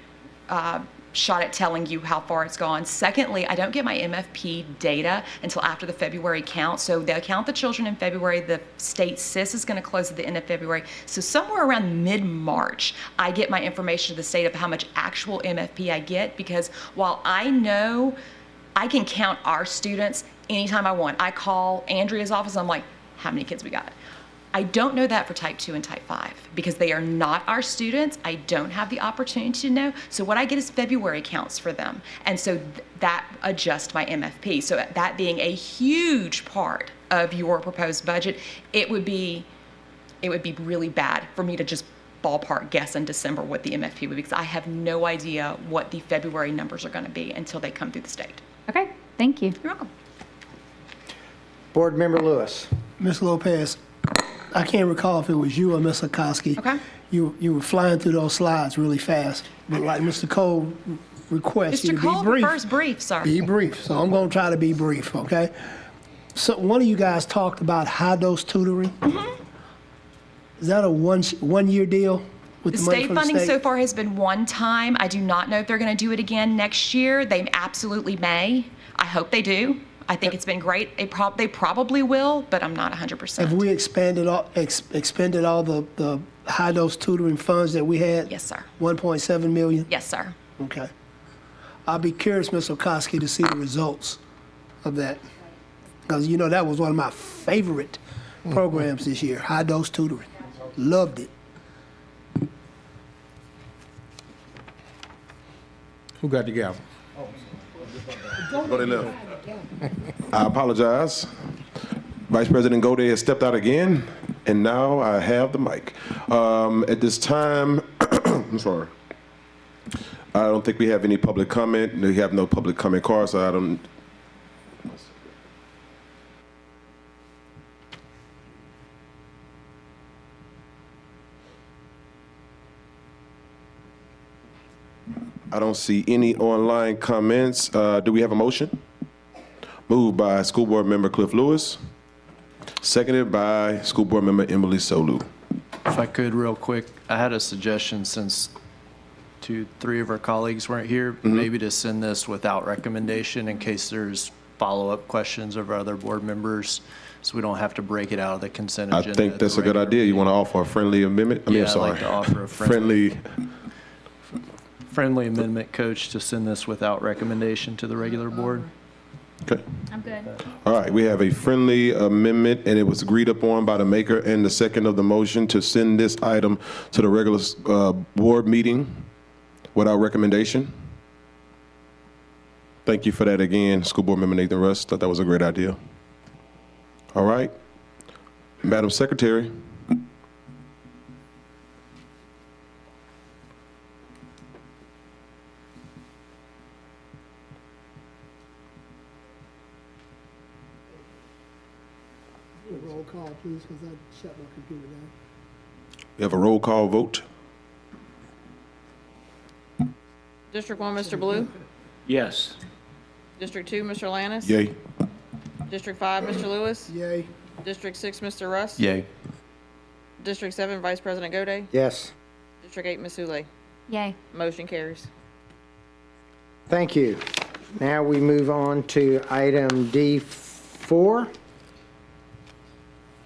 shot at telling you how far it's gone. Secondly, I don't get my MFP data until after the February count. So they'll count the children in February. The state SIS is going to close at the end of February. So somewhere around mid-March, I get my information to the state of how much actual MFP I get, because while I know I can count our students anytime I want. I call Andrea's office, I'm like, how many kids we got? I don't know that for type 2 and type 5 because they are not our students. I don't have the opportunity to know. So what I get is February counts for them. And so that adjusts my MFP. So that being a huge part of your proposed budget, it would be really bad for me to just ballpark guess in December what the MFP would be, because I have no idea what the February numbers are going to be until they come through the state. Okay, thank you. You're welcome. Board Member Lewis. Ms. Lopez, I can't recall if it was you or Ms. Akowski. Okay. You were flying through those slides really fast, but like Mr. Cole requests you Mr. to be Cole brief. prefers brief, sir. Be brief. So I'm going to try to be brief, okay? So one of you guys talked about high-dose tutoring. Mm-hmm. Is that a one-year deal with The the money state from the funding state? so far has been one time. I do not know if they're going to do it again next year. They absolutely may. I hope they do. I think it's been great. They probably will, but I'm not 100%. Have we expended all the high-dose tutoring funds that we had? Yes, sir. 1.7 million? Yes, sir. Okay. I'll be curious, Ms. Okoski, to see the results of that. Because, that was one of my favorite programs this year, high-dose tutoring. Loved it. Who got the gavel? Go they left. I apologize. Vice President Gode has stepped out again, and now I have the mic. At this time, I'm sorry. I don't think we have any public comment. We have no public comment cards, so I don't. I don't see any online comments. Do we have a motion? Moved by School Board Member Cliff Lewis, seconded by School Board Member Emily Solu. If I could, real quick, I had a suggestion since 2-3 of our colleagues weren't here, maybe to send this without recommendation in case there's follow-up questions of our other board members, so we don't have to break it out of the consent I agenda. think that's a good idea. You want to offer a friendly amendment? I mean, Yeah, I'm I'd sorry. like to offer a friendly amendment, Coach, to send this without recommendation to the regular board. Okay. I'm good. All right, we have a friendly amendment, and it was agreed upon by the maker and the second of the motion to send this item to the regular board meeting without recommendation. Thank you for that again, School Board Member Nathan Russ. Thought that was a great idea. All right. Madam Secretary. Roll call, please, because I shut my computer down. We have a roll call vote. District 1, Mr. Blue? Yes. District 2, Mr. Lannis? Yay. District 5, Mr. Lewis? Yay. District 6, Mr. Russ? Yay. District 7, Vice President Gode? Yes. District 8, Ms. Uley? Yay. Motion carries. Thank you. Now we move on to item D4.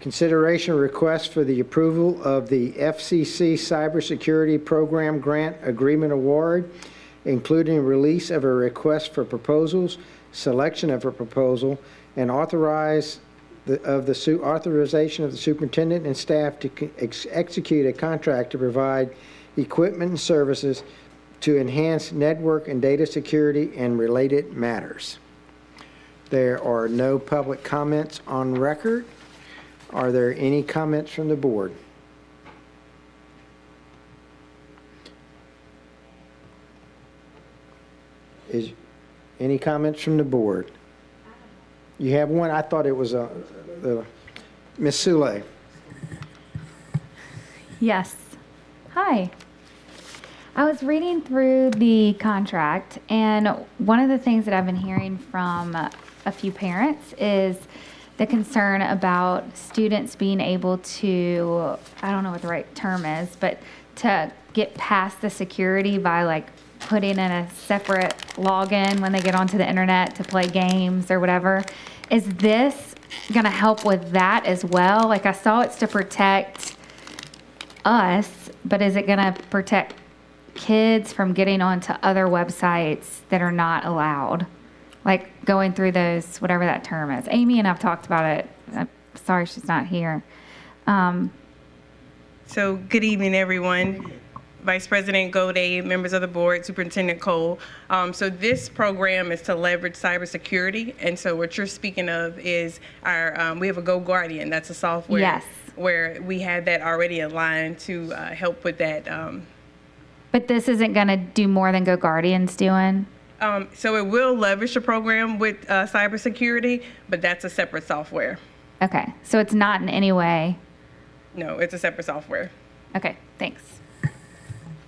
Consideration request for the approval of the FCC Cybersecurity Program Grant Agreement Award, including release of a request for proposals, selection of a proposal, and authorization of the superintendent and staff to execute a contract to provide equipment and services to enhance network and data security and related matters. There are no public comments on record. Are there any comments from the board? Is any comments from the board? You have one? I thought it was Ms. Sule. Yes. Hi. I was reading through the contract, and one of the things that I've been hearing from a few parents is the concern about students being able to, I don't know what the right term is, but to get past the security by like putting in a separate login when they get onto the internet to play games or whatever. Is this going to help with that as well? Like, I saw it's to protect us, but is it going to protect kids from getting onto other websites that are not allowed? Like going through those, whatever that term is. Amy and I've talked about it. I'm sorry she's not here. So good evening, everyone. Vice President Gode, members of the board, Superintendent Cole. So this program is to leverage cybersecurity. And so what you're speaking of is our, we have a Go Guardian. That's a software Yes. where we had that already aligned to help with that. But this isn't going to do more than Go Guardian's doing? So it will leverage the program with cybersecurity, but that's a separate software. Okay, so it's not in any way. No, it's a separate software. Okay, thanks.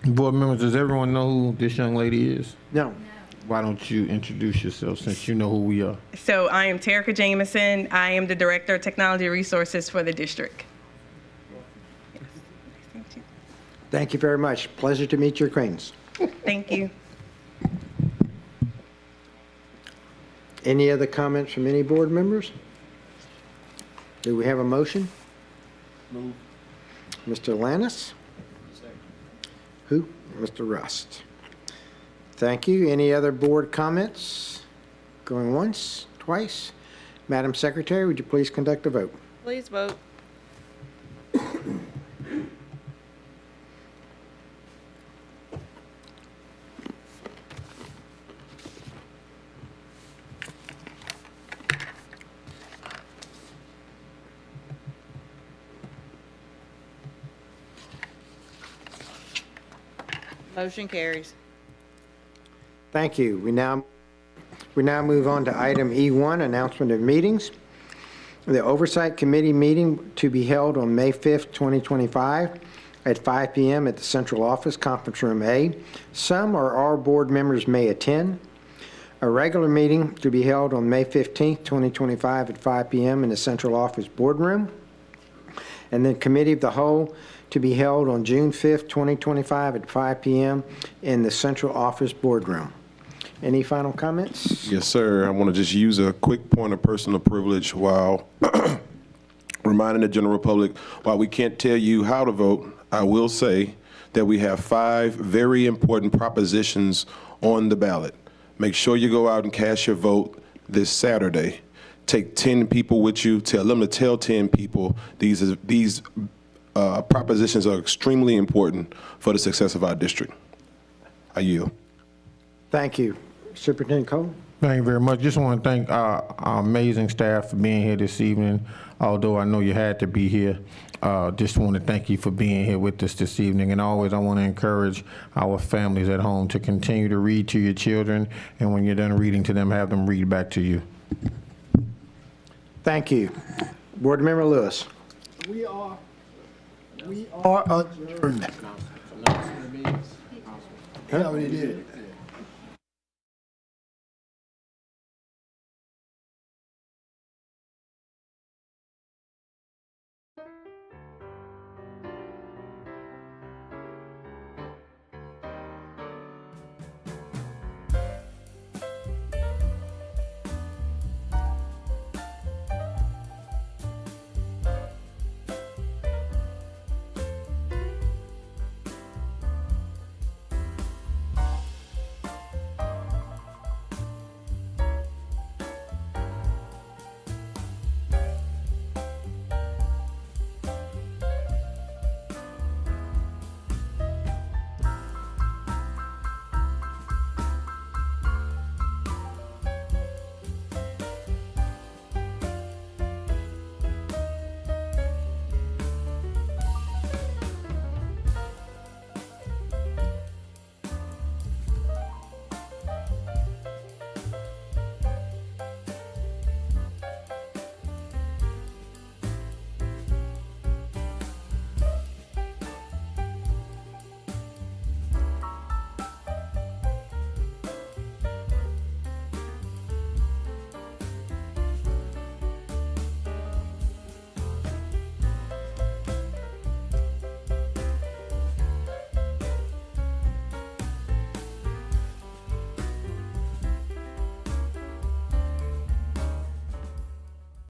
Board members, does everyone know who this young lady is? No. Why don't you introduce yourself since you know who we are? So I am Terica Jameson. I am the Director of Technology Resources for the district. Thank you very much. Pleasure to meet your acquaintance. Thank you. Any other comments from any board members? Do we have a motion? Move. Mr. Lannis? Who? Mr. Rust. Thank you. Any other board comments? Going once, twice? Madam Secretary, would you please conduct a vote? Please vote. Motion carries. Thank you. We now move on to item E1, announcement of meetings. The Oversight Committee meeting to be held on May 5th, 2025 at 5 p.m. at the Central Office, Conference Room A. Some or all board members may attend. A regular meeting to be held on May 15th, 2025 at 5 p.m. in the Central Office Boardroom. And then Committee of the Whole to be held on June 5th, 2025 at 5 p.m. in the Central Office Boardroom. Any final comments? Yes, sir. I want to just use a quick point of personal privilege while reminding the general public, while we can't tell you how to vote, I will say that we have 5 very important propositions on the ballot. Make sure you go out and cast your vote this Saturday. Take 10 people with you. Tell them to tell 10 people. These propositions are extremely important for the success of our district. I yield. Thank you. Superintendent Cole? Thank you very much. Just want to thank our amazing staff for being here this evening. Although I know you had to be here, just want to thank you for being here with us this evening. And always I want to encourage our families at home to continue to read to your children. And when you're done reading to them, have them read back to you. Thank you. Board Member Lewis. We are adjourned. He already did it.